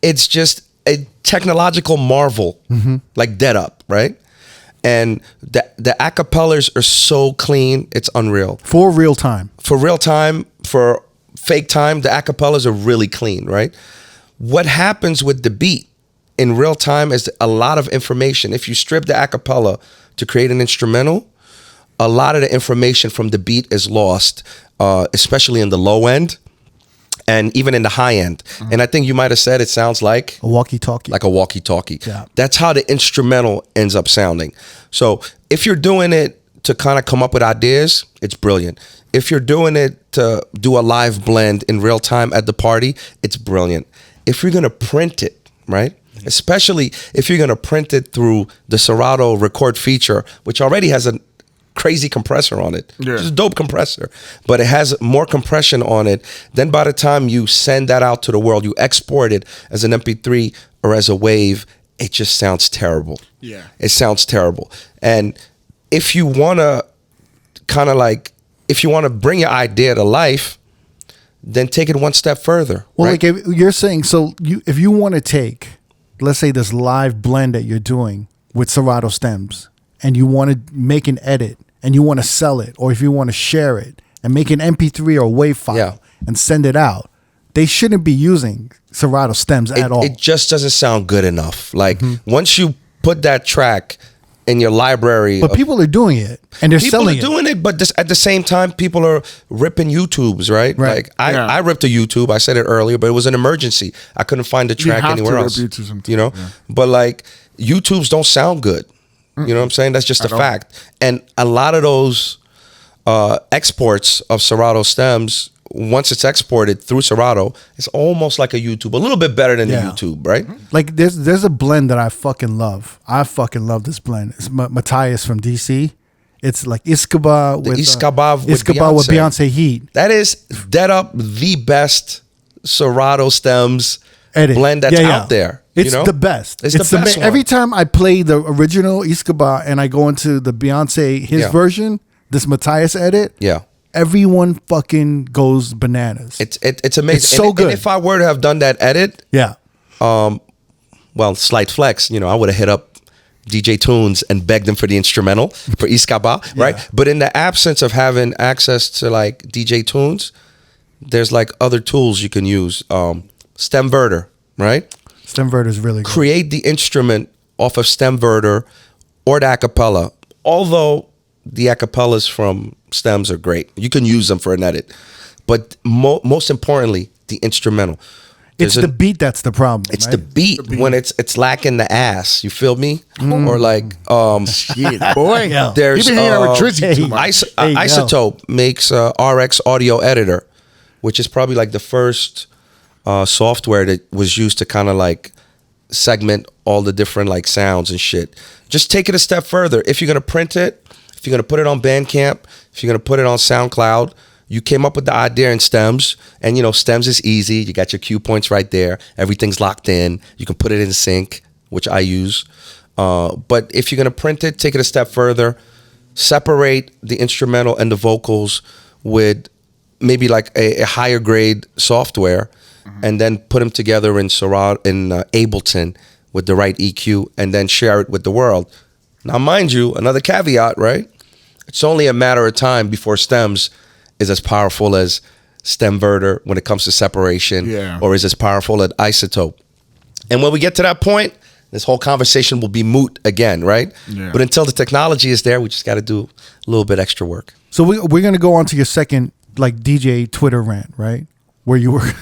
it's just a technological marvel, like Dead Up, right? And the acapellas are so clean, it's unreal. For real time. For real time, for fake time, the acapellas are really clean, right? What happens with the beat in real time is a lot of information. If you strip the acapella to create an instrumental, a lot of the information from the beat is lost, especially in the low end and even in the high end. And I think you might have said it sounds like A walkie-talkie. like a walkie-talkie. Yeah. That's how the instrumental ends up sounding. So if you're doing it to kind of come up with ideas, it's brilliant. If you're doing it to do a live blend in real time at the party, it's brilliant. If you're going to print it, right? Especially if you're going to print it through the Serato record feature, which already has a crazy compressor on it. Yeah. It's a dope compressor, but it has more compression on it. Then by the time you send that out to the world, you export it as an MP3 or as a wave, it just sounds terrible. Yeah. It sounds terrible. And if you want to kind of like, if you want to bring your idea to life, then take it one step further. Well, right? like if you're saying, so if you want to take, let's say this live blend that you're doing with Serato stems, and you want to make an edit and you want to sell it, or if you want to share it and make an MP3 or WAV file and send it out, they shouldn't be using Serato stems at all. It just doesn't sound good enough. Like once you put that track in your library, but people are doing it and they're selling it. People are doing it, but at the same time, people are ripping YouTubes, right? Right. Like I ripped a YouTube. I said it earlier, but it was an emergency. I couldn't find the track anywhere else. You know, but like YouTubes don't sound good. You know what I'm saying? That's just a fact. And a lot of those exports of Serato stems, once it's exported through Serato, it's almost like a YouTube, a little bit better than the YouTube, right? Like there's a blend that I fucking love. I fucking love this blend. It's Matthias from DC. It's like Iskaba with Beyonce Heat. That is dead up the best Serato stems edit blend that's out there. It's the best. It's the best one. Every time I play the original Iskaba and I go into the Beyonce version, this Matthias edit, everyone fucking goes bananas. It's amazing. It's so good. And if I were to have done that edit, well, slight flex, you know, I would have hit up DJ Tunes and begged them for the instrumental for Iskaba, right? But in the absence of having access to like DJ Tunes, there's like other tools you can use. Stemverter, right? Stemverter is really good. Create the instrument off of Stemverter or the acapella. Although the acapellas from stems are great. You can use them for an edit. But most importantly, the instrumental. It's the beat that's the problem. It's the beat when it's lacking the ass. You feel me? Or like shit, boy. There's You've been hanging out with Drizzy too much. Isotope makes a RX audio editor, which is probably like the first software that was used to kind of like segment all the different like sounds and shit. Just take it a step further. If you're gonna print it, if you're gonna put it on Bandcamp, if you're gonna put it on SoundCloud, you came up with the idea in stems, and you know stems is easy. You got your cue points right there. Everything's locked in. You can put it in sync, which I use. But if you're gonna print it, take it a step further. Separate the instrumental and the vocals with maybe like a higher grade software, and then put them together in Ableton with the right EQ, and then share it with the world. Now, mind you, another caveat, right? It's only a matter of time before stems is as powerful as Stemverter when it comes to separation, or is as powerful as Isotope. And when we get to that point, this whole conversation will be moot again, right? Yeah. But until the technology is there, we just got to do a little bit extra work. So we're going to go on to your second like DJ Twitter rant, right? Where you were,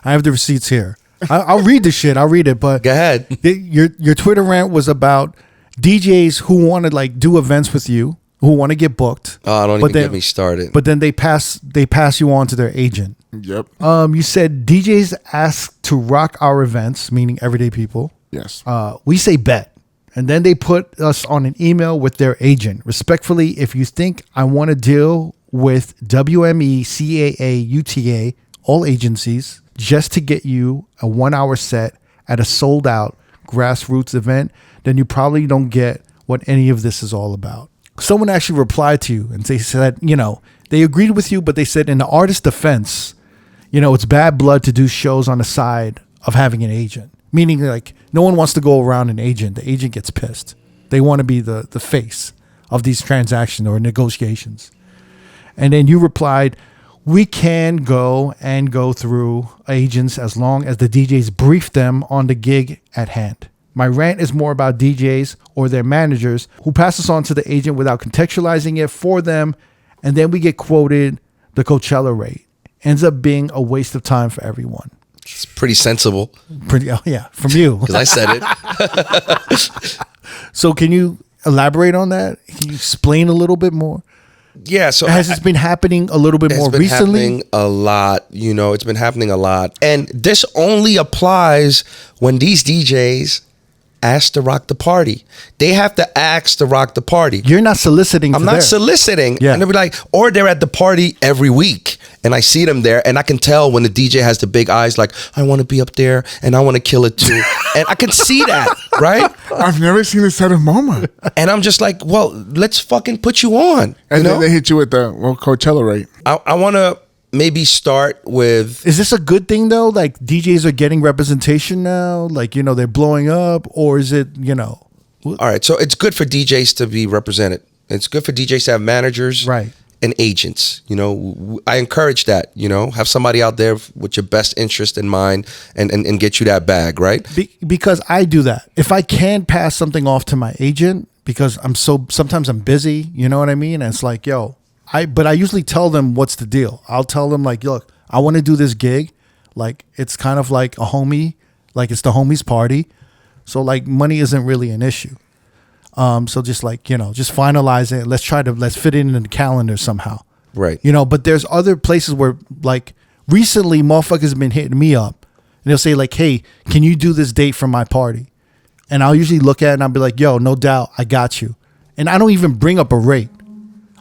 I have the receipts here. I'll read the shit. I'll read it, but go ahead. Your Twitter rant was about DJs who want to like do events with you, who want to get booked. Oh, don't even get me started. But then they pass you on to their agent. Yep. You said DJs ask to rock our events, meaning everyday people. Yes. We say bet. And then they put us on an email with their agent. Respectfully, if you think I want to deal with WME, CAA, UTA, all agencies, just to get you a 1 hour set at a sold out grassroots event, then you probably don't get what any of this is all about. Someone actually replied to you and they said, you know, they agreed with you, but they said in the artist's defense, you know, it's bad blood to do shows on the side of having an agent. Meaning like no one wants to go around an agent. The agent gets pissed. They want to be the face of these transactions or negotiations. And then you replied, we can go through agents as long as the DJs brief them on the gig at hand. My rant is more about DJs or their managers who pass us on to the agent without contextualizing it for them, and then we get quoted the Coachella rate. Ends up being a waste of time for everyone. It's pretty sensible. From you. Because I said it. So can you elaborate on that? Can you explain a little bit more? Yeah. So has this been happening a little bit more recently? It's been happening a lot. You know, it's been happening a lot. And this only applies when these DJs ask to rock the party. They have to ask to rock the party. You're not soliciting. I'm not soliciting. Yeah. And they'll be like, or they're at the party every week. And I see them there, and I can tell when the DJ has the big eyes, like, I want to be up there, and I want to kill it too. And I can see that, right? I've never seen this side of Moma. And I'm just like, well, let's fucking put you on. And then they hit you with the Coachella rate. I want to maybe start with... Is this a good thing, though? Like, DJs are getting representation now? Like, they're blowing up? Or is it, All right, so it's good for DJs to be represented. It's good for DJs to have managers. Right. And agents, I encourage that, have somebody out there with your best interest in mind and get you that bag, right? Because I do that. If I can pass something off to my agent, because sometimes I'm busy, you know what I mean? And it's like, but I usually tell them what's the deal. I'll tell them like, look, I want to do this gig. Like, it's kind of like a homie, like it's the homie's party. So like money isn't really an issue. So just like, just finalize it. Let's fit it in the calendar somehow. Right. But there's other places where like recently motherfuckers have been hitting me up and they'll say like, hey, can you do this date for my party? And I'll usually look at it and I'll be like, yo, no doubt, I got you. And I don't even bring up a rate.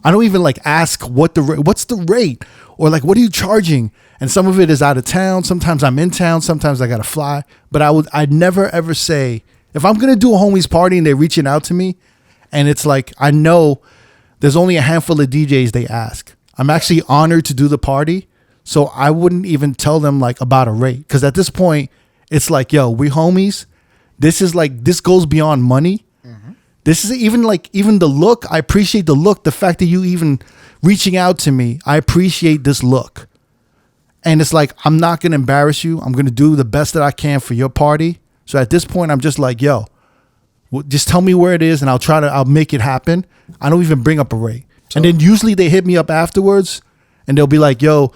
I don't even like ask what's the rate or like, what are you charging? And some of it is out of town. Sometimes I'm in town. Sometimes I got to fly. But I'd never ever say, if I'm going to do a homie's party and they're reaching out to me and it's like, I know there's only a handful of DJs they ask. I'm actually honored to do the party. So I wouldn't even tell them like about a rate. Cause at this point it's like, yo, we homies. This goes beyond money. Mm-hmm. This is even the look. I appreciate the look. The fact that you even reaching out to me, I appreciate this look. And it's like, I'm not going to embarrass you. I'm going to do the best that I can for your party. So at this point, I'm just like, yo, just tell me where it is and I'll make it happen. I don't even bring up a rate. And then usually they hit me up afterwards and they'll be like, yo,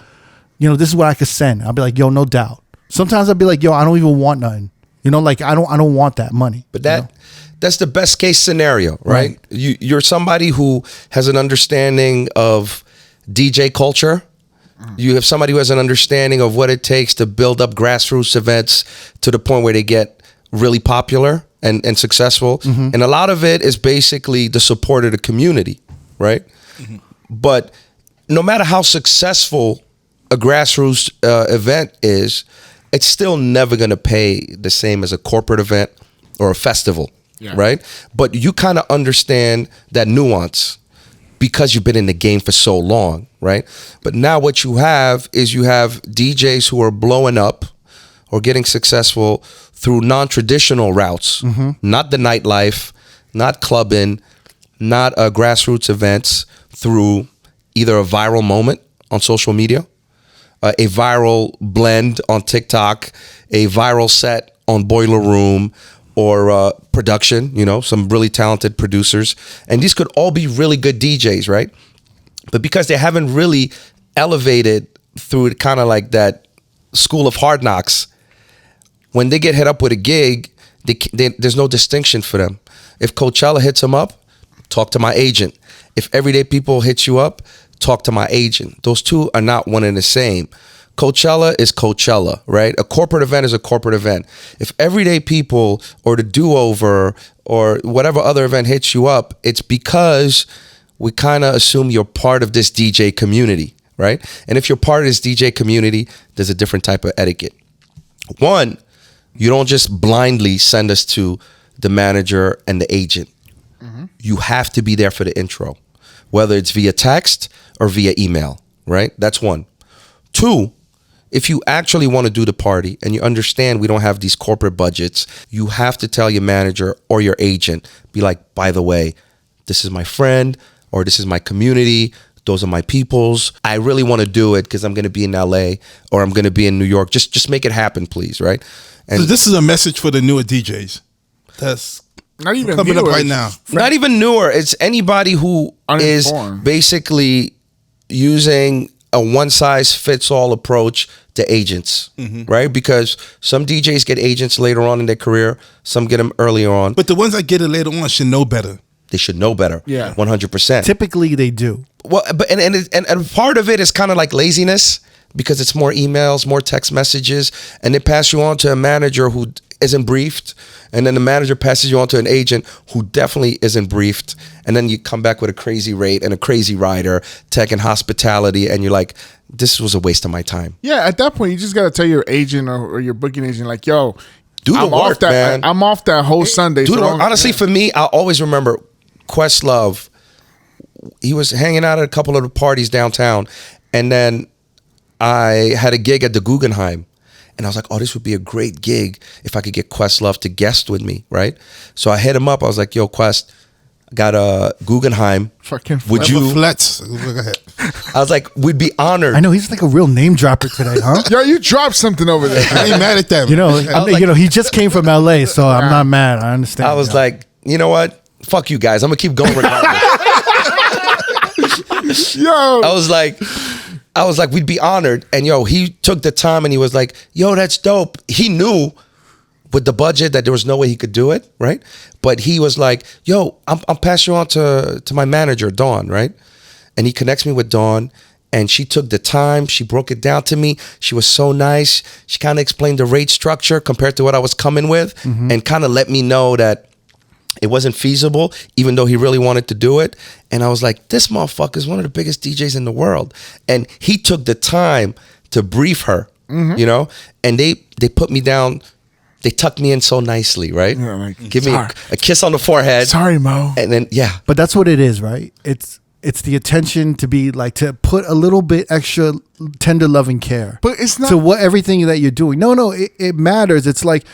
this is what I could send. I'll be like, yo, no doubt. Sometimes I'll be like, yo, I don't even want nothing. Like I don't want that money. But that's the best case scenario, right? You're somebody who has an understanding of DJ culture. You have somebody who has an understanding of what it takes to build up grassroots events to the point where they get really popular and successful. Mm-hmm. And a lot of it is basically the support of the community, right? Mm-hmm. But no matter how successful a grassroots event is, it's still never going to pay the same as a corporate event or a festival, right? But you kind of understand that nuance because you've been in the game for so long, right? But now what you have is DJs who are blowing up or getting successful through non-traditional routes, not the nightlife, not clubbing, not grassroots events, through either a viral moment on social media, a viral blend on TikTok, a viral set on Boiler Room, or production, some really talented producers. And these could all be really good DJs, right? But because they haven't really elevated through kind of like that school of hard knocks, when they get hit up with a gig, there's no distinction for them. If Coachella hits them up, talk to my agent. If Everyday People hits you up, talk to my agent. Those two are not one and the same. Coachella is Coachella, right? A corporate event is a corporate event. If Everyday People or the Do-Over or whatever other event hits you up, it's because we kind of assume you're part of this DJ community, right? And if you're part of this DJ community, there's a different type of etiquette. One, you don't just blindly send us to the manager and the agent. Mm-hmm. You have to be there for the intro, whether it's via text or via email, right? That's one. Two, if you actually want to do the party and you understand we don't have these corporate budgets, you have to tell your manager or your agent, be like, by the way, this is my friend or this is my community. Those are my peoples. I really want to do it because I'm going to be in LA or I'm going to be in New York. Just make it happen, please, right? And so this is a message for the newer DJs. That's not even coming newer, up right now. Not even newer. It's anybody who is basically using a one-size-fits-all approach to agents, right? Because some DJs get agents later on in their career, some get them earlier on. But the ones that get it later on should know better. They should know better. Yeah, 100%. Typically, they do. Well, but and part of it is kind of like laziness because it's more emails, more text messages, and they pass you on to a manager who isn't briefed, and then the manager passes you on to an agent who definitely isn't briefed, and then you come back with a crazy rate and a crazy rider, tech and hospitality, and you're like, this was a waste of my time. Yeah, at that point, you just got to tell your agent or your booking agent, like, yo, Do the I'm work, off that, man. I'm off that whole Sunday. Dude, so honestly, for me, I always remember Questlove. He was hanging out at a couple of the parties downtown, and then I had a gig at the Guggenheim, and I was like, oh, this would be a great gig if I could get Questlove to guest with me, right? So I hit him up. I was like, yo, Quest, I got a Guggenheim. Fucking Would you? Flats. Go ahead. I was like, we'd be honored. I know he's like a real name dropper today, huh? Yo, you dropped something over there. I ain't mad at that. You know, like- he just came from LA, so I'm not mad. I understand. I was like, you know what? Fuck you guys. I'm gonna keep going regardless. Yo, I was like, we'd be honored. And yo, he took the time and he was like, yo, that's dope. He knew with the budget that there was no way he could do it, right? But he was like, yo, I'm passing you on to my manager, Dawn, right? And he connects me with Dawn, and she took the time. She broke it down to me. She was so nice. She kind of explained the rate structure compared to what I was coming with, and kind of let me know that it wasn't feasible, even though he really wanted to do it. And I was like, this motherfucker is one of the biggest DJs in the world. And he took the time to brief her, you know? And they put me down. They tucked me in so nicely, right? Yeah, like, Give me sorry. a kiss on the forehead. Sorry, Mo. And then, yeah. But that's what it is, right? It's the attention to be like, to put a little bit extra tender loving care. But it's not- to what everything that you're doing. No, it matters. It's like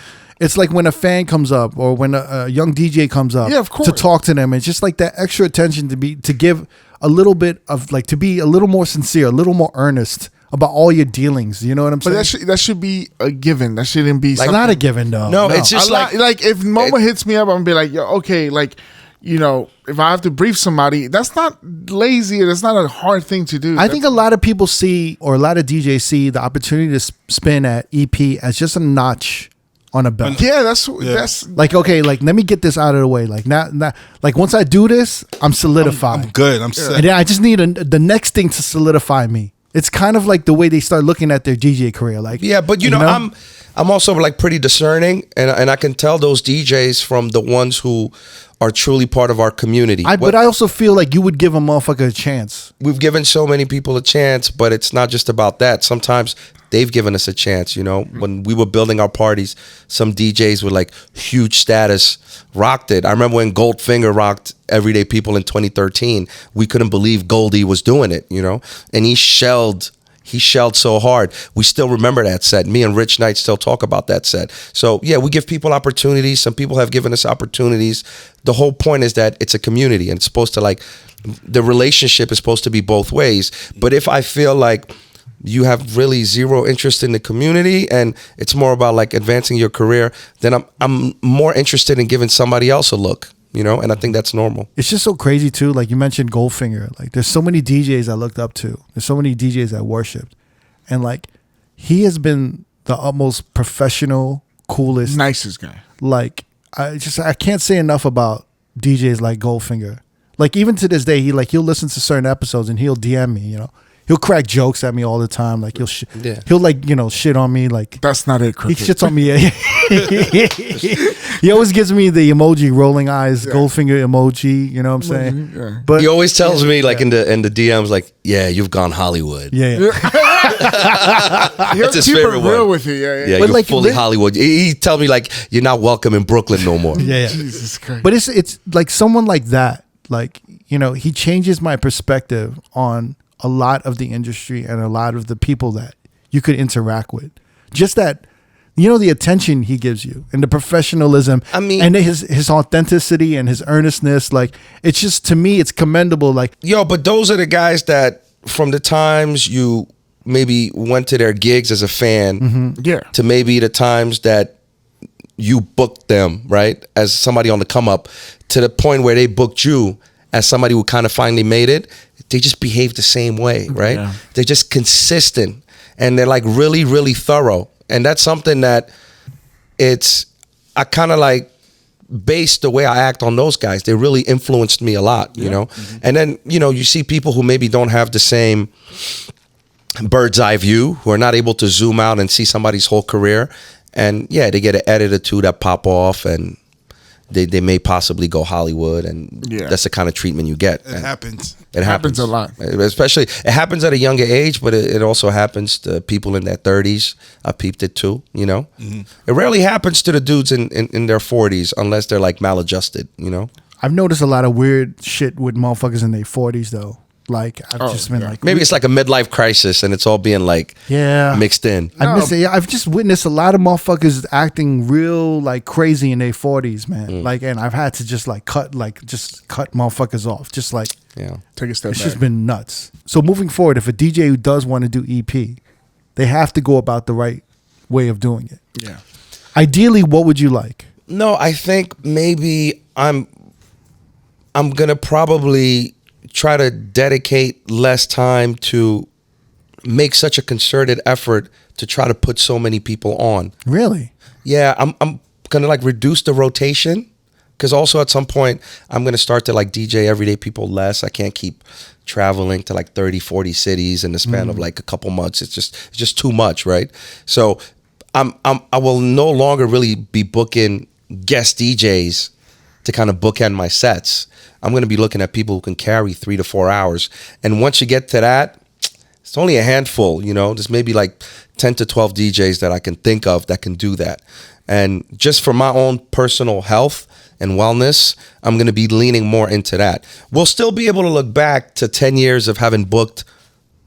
when a fan comes up or when a young DJ comes up, Yeah, of course. to talk to them. It's just like that extra attention to give a little bit of, like, to be a little more sincere, a little more earnest about all your dealings. You know what I'm But saying? that should be a given. That shouldn't be It's something. not a given though. No, it's just like if Moma hits me up, I'm gonna be like, yo, okay, like, you know, if I have to brief somebody, that's not lazy. That's not a hard thing to do. I think a lot of people see, or a lot of DJs see, the opportunity to spin at EP as just a notch on a belt. Yeah, that's Like, okay, like, let me get this out of the way. Like, not like, once I do this, I'm solidified. I'm good. I'm set. And then I just need the next thing to solidify me. It's kind of like the way they start looking at their DJ career. Like, Yeah, but you know, I'm also like pretty discerning, and I can tell those DJs from the ones who are truly part of our community. but I also feel like you would give a motherfucker a chance. We've given so many people a chance, but it's not just about that. Sometimes they've given us a chance, you know. When we were building our parties, some DJs with like huge status rocked it. I remember when Goldfinger rocked Everyday People in 2013. We couldn't believe Goldie was doing it, you know. And he shelled so hard. We still remember that set. Me and Rich Knight still talk about that set. So yeah, we give people opportunities. Some people have given us opportunities. The whole point is that it's a community, and it's supposed to, like, the relationship is supposed to be both ways. But if I feel like you have really zero interest in the community and it's more about like advancing your career, then I'm more interested in giving somebody else a look, you know, and I think that's normal. It's just so crazy too. Like you mentioned Goldfinger. Like there's so many DJs I looked up to. There's so many DJs I worshipped. And like he has been the utmost professional, coolest, nicest guy. Like I can't say enough about DJs like Goldfinger. Like even to this day, he'll listen to certain episodes and he'll DM me, you know. He'll crack jokes at me all the time. Like he'll like, you know, shit on me. Like That's not it, he Crooked. shits on me. He always gives me the emoji, rolling eyes, Goldfinger emoji. You know what I'm saying? Yeah. But He always tells me like in the DMs, like, yeah, you've gone Hollywood. yeah. He'll That's his keep favorite it real one. with you. Yeah. Yeah, But you're like, fully Hollywood. He tell me like, you're not welcome in Brooklyn no more. Yeah. Jesus Christ. But it's like someone like that. Like, you know, he changes my perspective on a lot of the industry and a lot of the people that you could interact with. Just that, you know, the attention he gives you and the professionalism, I mean, and his authenticity and his earnestness. Like, it's just, to me, it's commendable. Like, Yo, but those are the guys that from the times you maybe went to their gigs as a fan Yeah. to maybe the times that you booked them, right, as somebody on the come up, to the point where they booked you as somebody who kind of finally made it, they just behave the same way, right? Yeah. They're just consistent and they're like really, really thorough. And that's something that I kind of like based the way I act on those guys. They really influenced me a lot, you know? And then, you know, you see people who maybe don't have the same bird's eye view, who are not able to zoom out and see somebody's whole career. And yeah, they get an edit or two that pop off, and they may possibly go Hollywood, and that's the kind of treatment you get. It happens. It happens a lot. Especially, it happens at a younger age, but it also happens to people in their 30s. I peeped it too, you know? It rarely happens to the dudes in their 40s unless they're like maladjusted, you know? I've noticed a lot of weird shit with motherfuckers in their 40s, though. Like, I've just been like... Maybe it's like a midlife crisis and it's all being like mixed in. I've just witnessed a lot of motherfuckers acting real like crazy in their 40s, man. Like, and I've had to just cut motherfuckers off. Just like, take a step it's back. just been nuts. So moving forward, if a DJ does want to do EP, they have to go about the right way of doing it. Yeah. Ideally, what would you like? No, I think maybe I'm gonna probably try to dedicate less time to make such a concerted effort to try to put so many people on. Really? Yeah, I'm gonna like reduce the rotation, because also at some point I'm gonna start to like DJ everyday people less. I can't keep traveling to like 30, 40 cities in the span of like a couple months. It's just too much, right? So I will no longer really be booking guest DJs to kind of bookend my sets. I'm going to be looking at people who can carry 3 to 4 hours. And once you get to that, it's only a handful, you know. There's maybe like 10 to 12 DJs that I can think of that can do that. And just for my own personal health and wellness, I'm going to be leaning more into that. We'll still be able to look back to 10 years of having booked,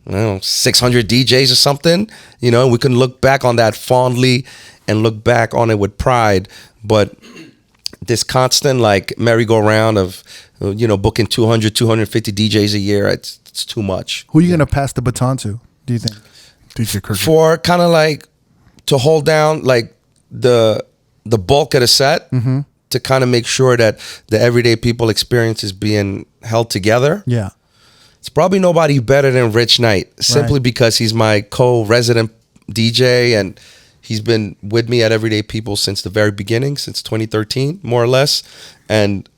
600 DJs or something, you know, and we can look back on that fondly and look back on it with pride. But this constant like merry-go-round of, booking 200, 250 DJs a year, it's too much. Who are you going to pass the baton to, do you think? DJ Kirk. For kind of like to hold down like the bulk of the set, to kind of make sure that the everyday people experience is being held together. Yeah. It's probably nobody better than Rich Knight, simply because he's my co-resident DJ, and he's been with me at Everyday People since the very beginning, since 2013, more or less. And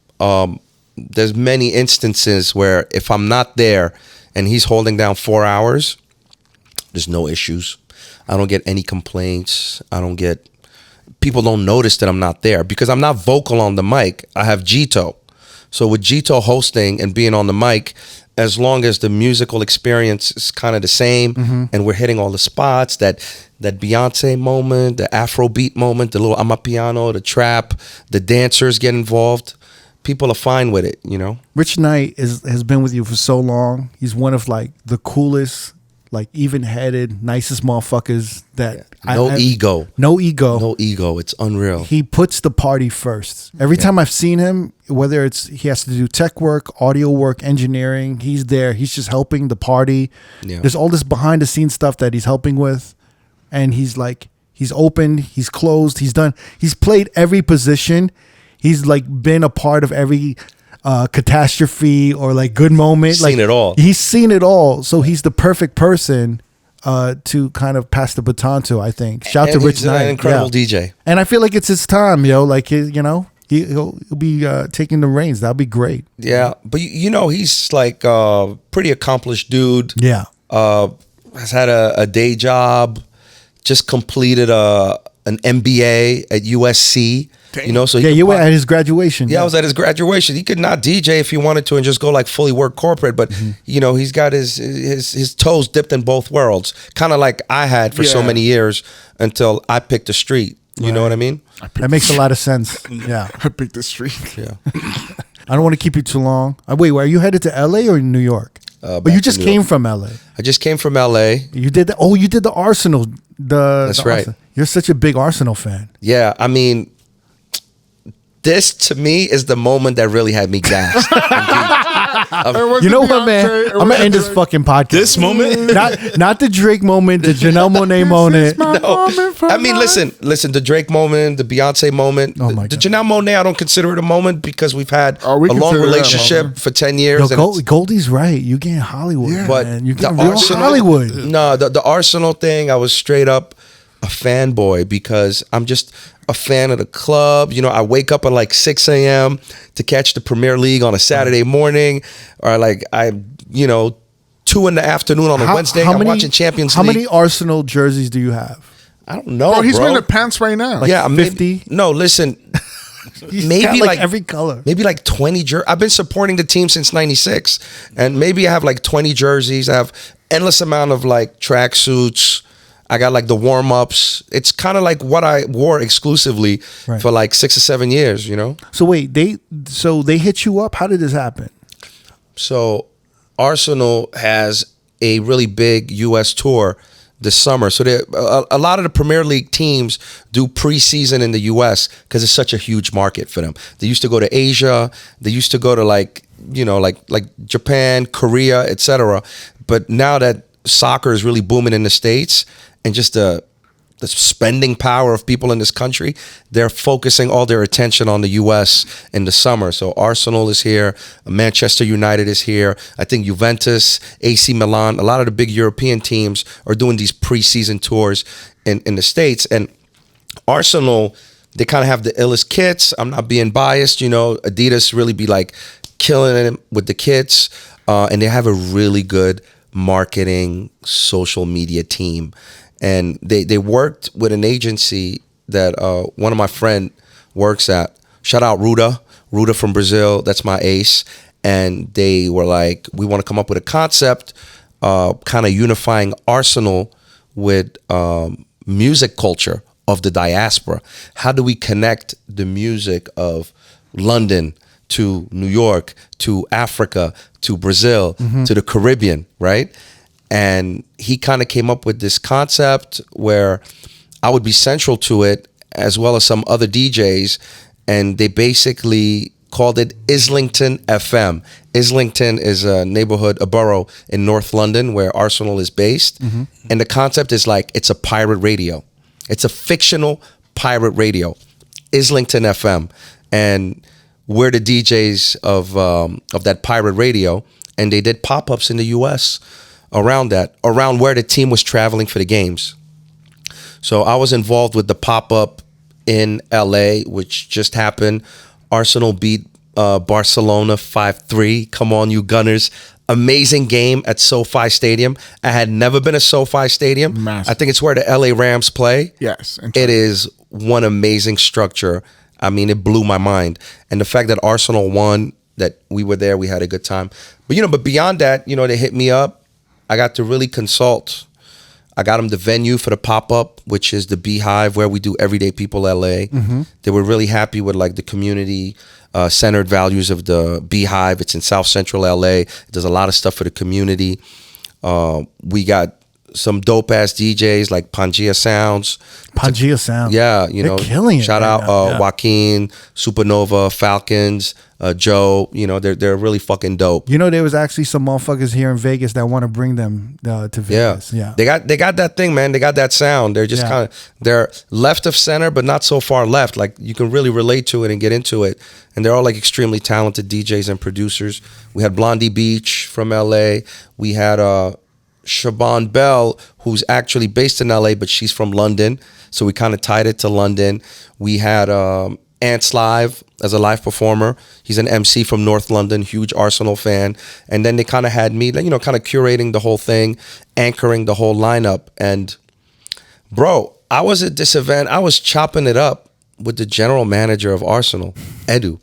there's many instances where if I'm not there and he's holding down 4 hours, there's no issues. I don't get any complaints. People don't notice that I'm not there because I'm not vocal on the mic. I have Gito. So with Gito hosting and being on the mic, as long as the musical experience is kind of the same and we're hitting all the spots, that Beyonce moment, the Afrobeat moment, the little Amapiano, the trap, the dancers get involved, people are fine with it, you know? Rich Knight has been with you for so long. He's one of like the coolest, like even-headed, nicest motherfuckers that No ego. No ego. No ego. It's unreal. He puts the party first. Every time I've seen him, whether it's he has to do tech work, audio work, engineering, he's there. He's just helping the party. Yeah. There's all this behind the scenes stuff that he's helping with. And he's like, he's open, he's closed, he's played every position. He's like been a part of every catastrophe or like good moment. He's seen it all. He's seen it all. So he's the perfect person to kind of pass the baton to, I think. Shout to Rich Knight. He's an incredible DJ. And I feel like it's his time, yo. Like, he'll be taking the reins. That'll be great. Yeah. But, he's like pretty accomplished dude. Yeah. Has had a day job. Just completed an MBA at USC. So you were at his graduation. Yeah, I was at his graduation. He could not DJ if he wanted to and just go like fully work corporate, but he's got his toes dipped in both worlds, kind of like I had for so many years until I picked the street. You know what I mean? That makes a lot of sense. Yeah, I picked the street. Yeah. I don't want to keep you too long. Wait, are you headed to LA or New York? But you just came from LA. I just came from LA. You did that. Oh, you did the Arsenal. That's right. Arsenal. You're such a big Arsenal fan. Yeah, I mean, this to me is the moment that really had me gassed. You know what, man? I'm gonna end this fucking podcast. This moment, not the Drake moment, the Janelle Monae moment. I mean, listen, the Drake moment, the Beyonce moment, Oh my the God. Janelle Monae. I don't consider it a moment because we've had Oh, we a long consider that a relationship moment. for 10 years. Yo, and Goldie's right. You getting Hollywood, But man. You the getting real Arsenal- Hollywood. No, the Arsenal thing, I was straight up a fanboy because I'm just a fan of the club. I wake up at like 6 a.m. to catch the Premier League on a Saturday morning, or like 2 in the afternoon on a Wednesday. I'm watching Champions League. How many Arsenal jerseys do you have? I don't know, Bro, he's bro. wearing the pants right now. Like yeah, 50? No, listen. He's maybe got, like every color. Maybe like 20 jerseys. I've been supporting the team since '96, and maybe I have like 20 jerseys. I have endless amount of like track suits. I got like the warm ups. It's kind of like what I wore exclusively for like 6 or 7 years. You know. So wait, they hit you up. How did this happen? So Arsenal has a really big U.S. tour this summer. So a lot of the Premier League teams do preseason in the U.S. because it's such a huge market for them. They used to go to Asia. They used to go to like Japan, Korea, etc. But now that soccer is really booming in the States, and just the spending power of people in this country, they're focusing all their attention on the U.S. in the summer. So Arsenal is here, Manchester United is here, I think Juventus, AC Milan, a lot of the big European teams are doing these preseason tours in the States. And Arsenal, they kind of have the illest kits. I'm not being biased, Adidas really be like killing it with the kits, and they have a really good marketing social media team. And they worked with an agency that one of my friend works at. Shout out Ruda from Brazil. That's my ace. And they were like, we want to come up with a concept, kind of unifying Arsenal with music culture of the diaspora. How do we connect the music of London to New York, to Africa, to Brazil, to the Caribbean, right? And he kind of came up with this concept where I would be central to it, as well as some other DJs. And they basically called it Islington FM. Islington is a neighborhood, a borough in North London where Arsenal is based. And the concept is like, it's a pirate radio. It's a fictional pirate radio, Islington FM. And we're the DJs of that pirate radio. And they did pop-ups in the U.S., around where the team was traveling for the games. So I was involved with the pop-up in LA, which just happened. Arsenal beat Barcelona 5-3. Come on, you Gunners. Amazing game at SoFi Stadium. I had never been to SoFi Stadium. Massive. I think it's where the LA Rams play. Yes. It is one amazing structure. I mean, it blew my mind. And the fact that Arsenal won, that we were there, we had a good time. But beyond that, they hit me up. I got to really consult. I got them the venue for the pop-up, which is the Beehive, where we do Everyday People LA. They were really happy with like the community centered values of the Beehive. It's in South Central LA. It does a lot of stuff for the community. We got some dope ass DJs like Pangea Sounds. Yeah, they're killing it. Shout right out now. Yeah. Joaquin, Supernova, Falcons, Joe. They're really fucking dope. There was actually some motherfuckers here in Vegas that want to bring them to Vegas. Yeah. They got that thing, man. They got that sound. They're just they're left of center, but not so far left. Like you can really relate to it and get into it. And they're all like extremely talented DJs and producers. We had Blondie Beach from LA. We had Siobhan Bell, who's actually based in LA, but she's from London. So we kind of tied it to London. We had Ants Live as a live performer. He's an MC from North London, huge Arsenal fan. And then they kind of had me, kind of curating the whole thing, anchoring the whole lineup. And bro, I was at this event. I was chopping it up with the general manager of Arsenal, Edu.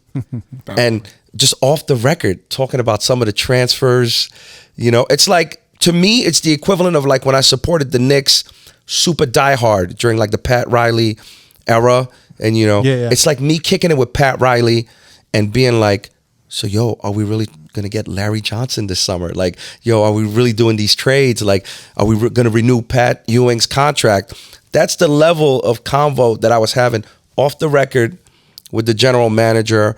And just off the record, talking about some of the transfers. It's like, to me, it's the equivalent of like when I supported the Knicks super diehard during like the Pat Riley era. And, it's like me kicking it with Pat Riley and being like, so, yo, are we really going to get Larry Johnson this summer? Like, yo, are we really doing these trades? Like, are we going to renew Pat Ewing's contract? That's the level of convo that I was having off the record with the general manager.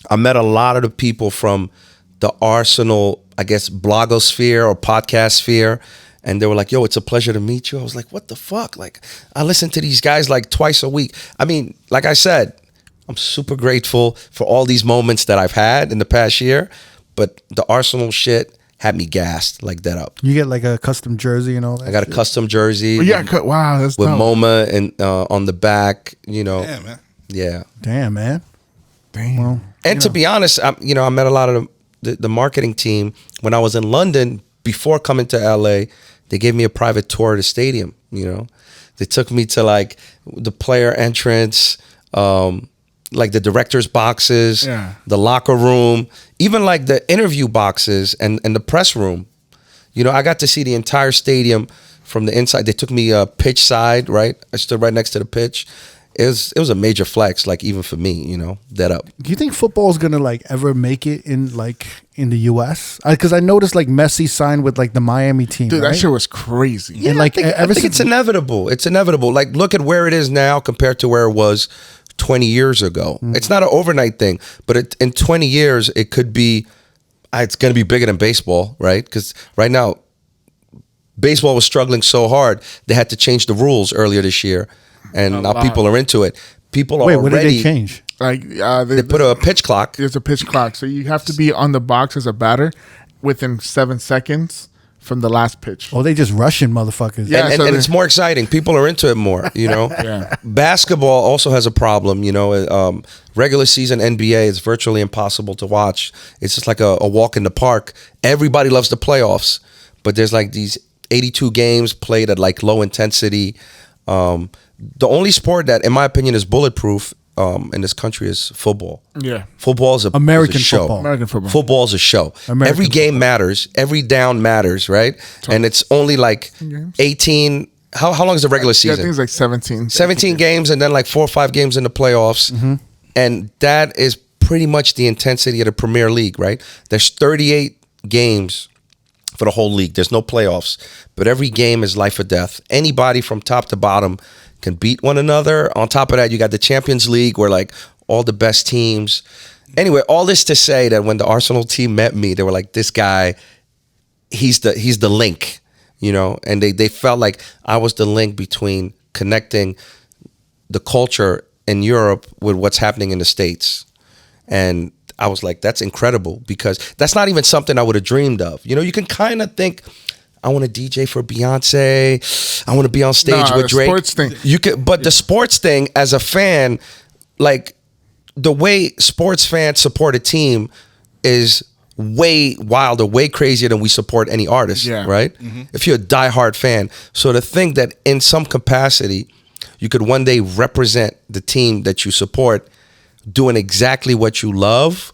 I met a lot of the people from the Arsenal, I guess, blogosphere or podcast sphere. And they were like, yo, it's a pleasure to meet you. I was like, what the fuck? Like, I listen to these guys like twice a week. I mean, like I said, I'm super grateful for all these moments that I've had in the past year. But the Arsenal shit had me gassed like that up. You get like a custom jersey and all that. I got a custom jersey. Wow, that's with dope. Moma and on the back, Yeah, man. Yeah. Damn, man. Well, and to be honest, I met a lot of the marketing team when I was in London before coming to LA. They gave me a private tour of the stadium, They took me to like the player entrance, like the director's boxes, the locker room, even like the interview boxes and the press room. You know, I got to see the entire stadium from the inside. They took me pitch side, right? I stood right next to the pitch. It was a major flex, like even for me, you know, that up. Do you think football is gonna like ever make it in the U.S.? Because I noticed like Messi signed with like the Miami team. Dude, right? that shit was crazy. Yeah, and, like, I think it's inevitable. It's inevitable. Like, look at where it is now compared to where it was 20 years ago. It's not an overnight thing, but in 20 years, it could be, it's going to be bigger than baseball, right? Because right now, baseball was struggling so hard, they had to change the rules earlier this year, and now people are into it. People are Wait, already... what did they change? Like they put a pitch clock. There's a pitch clock, so you have to be on the box as a batter within 7 seconds from the last pitch. Oh, they just rushing motherfuckers. Yeah. And it's more exciting. People are into it more, you know? Yeah. Basketball also has a problem, you know. Regular season NBA is virtually impossible to watch. It's just like a walk in the park. Everybody loves the playoffs, but there's like these 82 games played at like low intensity. The only sport that, in my opinion, is bulletproof in this country is football. Yeah. Football is a American show. football. American football. Football is a show. American every game matters. Every down matters, right? And it's only like 18. How long is the regular Yeah, I season? think it's like 17. 17 games and then like 4 or 5 games in the playoffs. And that is pretty much the intensity of the Premier League, right? There's 38 games for the whole league. There's no playoffs, but every game is life or death. Anybody from top to bottom can beat one another. On top of that, you got the Champions League where like all the best teams. Anyway, all this to say that when the Arsenal team met me, they were like, this guy, he's the link, you know? And they felt like I was the link between connecting the culture in Europe with what's happening in the States. And I was like, that's incredible, because that's not even something I would have dreamed of. You know, you can kind of think, I want to DJ for Beyonce. I want to be on stage with Drake. Sports thing. But the sports thing, as a fan, like the way sports fans support a team is way wilder, way crazier than we support any artist, right? If you're a diehard fan. So to think that in some capacity, you could one day represent the team that you support doing exactly what you love,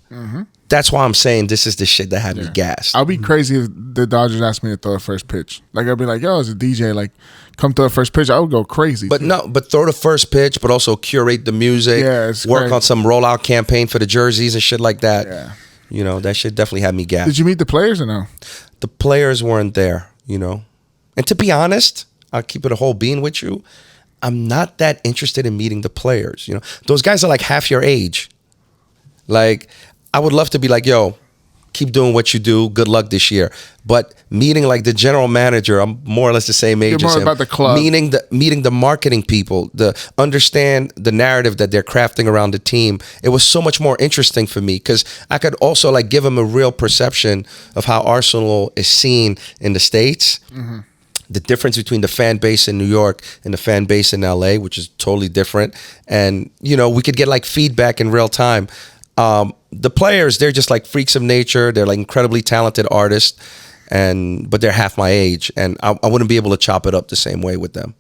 that's why I'm saying this is the shit that had me gassed. I'll be crazy if the Dodgers asked me to throw the first pitch. Like, I'd be like, yo, as a DJ, like, come throw the first pitch. I would go crazy. But but throw the first pitch, but also curate the music, work on some rollout campaign for the jerseys and shit like that. Yeah. You know, that shit definitely had me gassed. Did you meet the players or no? The players weren't there, you know. And to be honest, I'll keep it a whole bean with you, I'm not that interested in meeting the players, you know. Those guys are like half your age. Like, I would love to be like, yo, keep doing what you do. Good luck this year. But meeting like the general manager, I'm more or less the same age You're as more him. about the club. Meeting the marketing people, understand the narrative that they're crafting around the team. It was so much more interesting for me, because I could also like give them a real perception of how Arsenal is seen in the States. The difference between the fan base in New York and the fan base in LA, which is totally different. And, you know, we could get like feedback in real time. The players, they're just like freaks of nature. They're like incredibly talented artists, but they're half my age, and I wouldn't be able to chop it up the same way with them.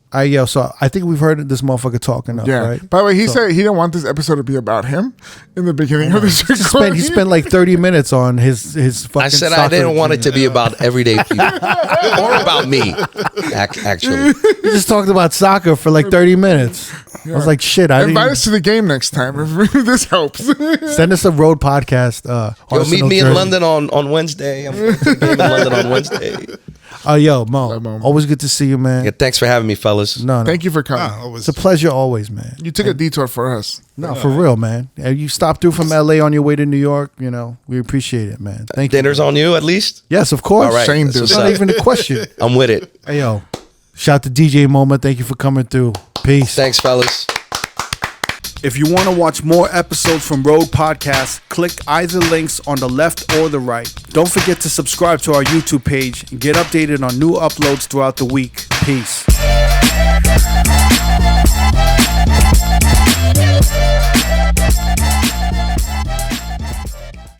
So I think we've heard this motherfucker talking up, right? By the way, he said he didn't want this episode to be about him in the beginning of this recording. He spent like 30 minutes on his fucking I said soccer I didn't want it team. to be about everyday people or about me, actually. He just talked about soccer for like 30 minutes. I was like, shit, Invite us to the game next time if this helps. Send us a road podcast. Yo, meet me jersey. in London on Wednesday. I'm going to the game in London on Wednesday. Yo, Mo, always good to see you, man. Yeah, thanks for having me, fellas. No. Thank you for coming. It's a pleasure always, man. You took a detour for us. No, for real, man. You stopped through from LA on your way to New York. You know, we appreciate it, man. Thank you. Dinner's on you, at least? Yes, of course. All right. Shane That's did. what's It's not up. even a question. I'm with it. Hey, yo, shout to DJ Moma. Thank you for coming through. Peace. Thanks, fellas. If you want to watch more episodes from R.O.A.D Podcast, click either links on the left or the right. Don't forget to subscribe to our YouTube page and get updated on new uploads throughout the week. Peace.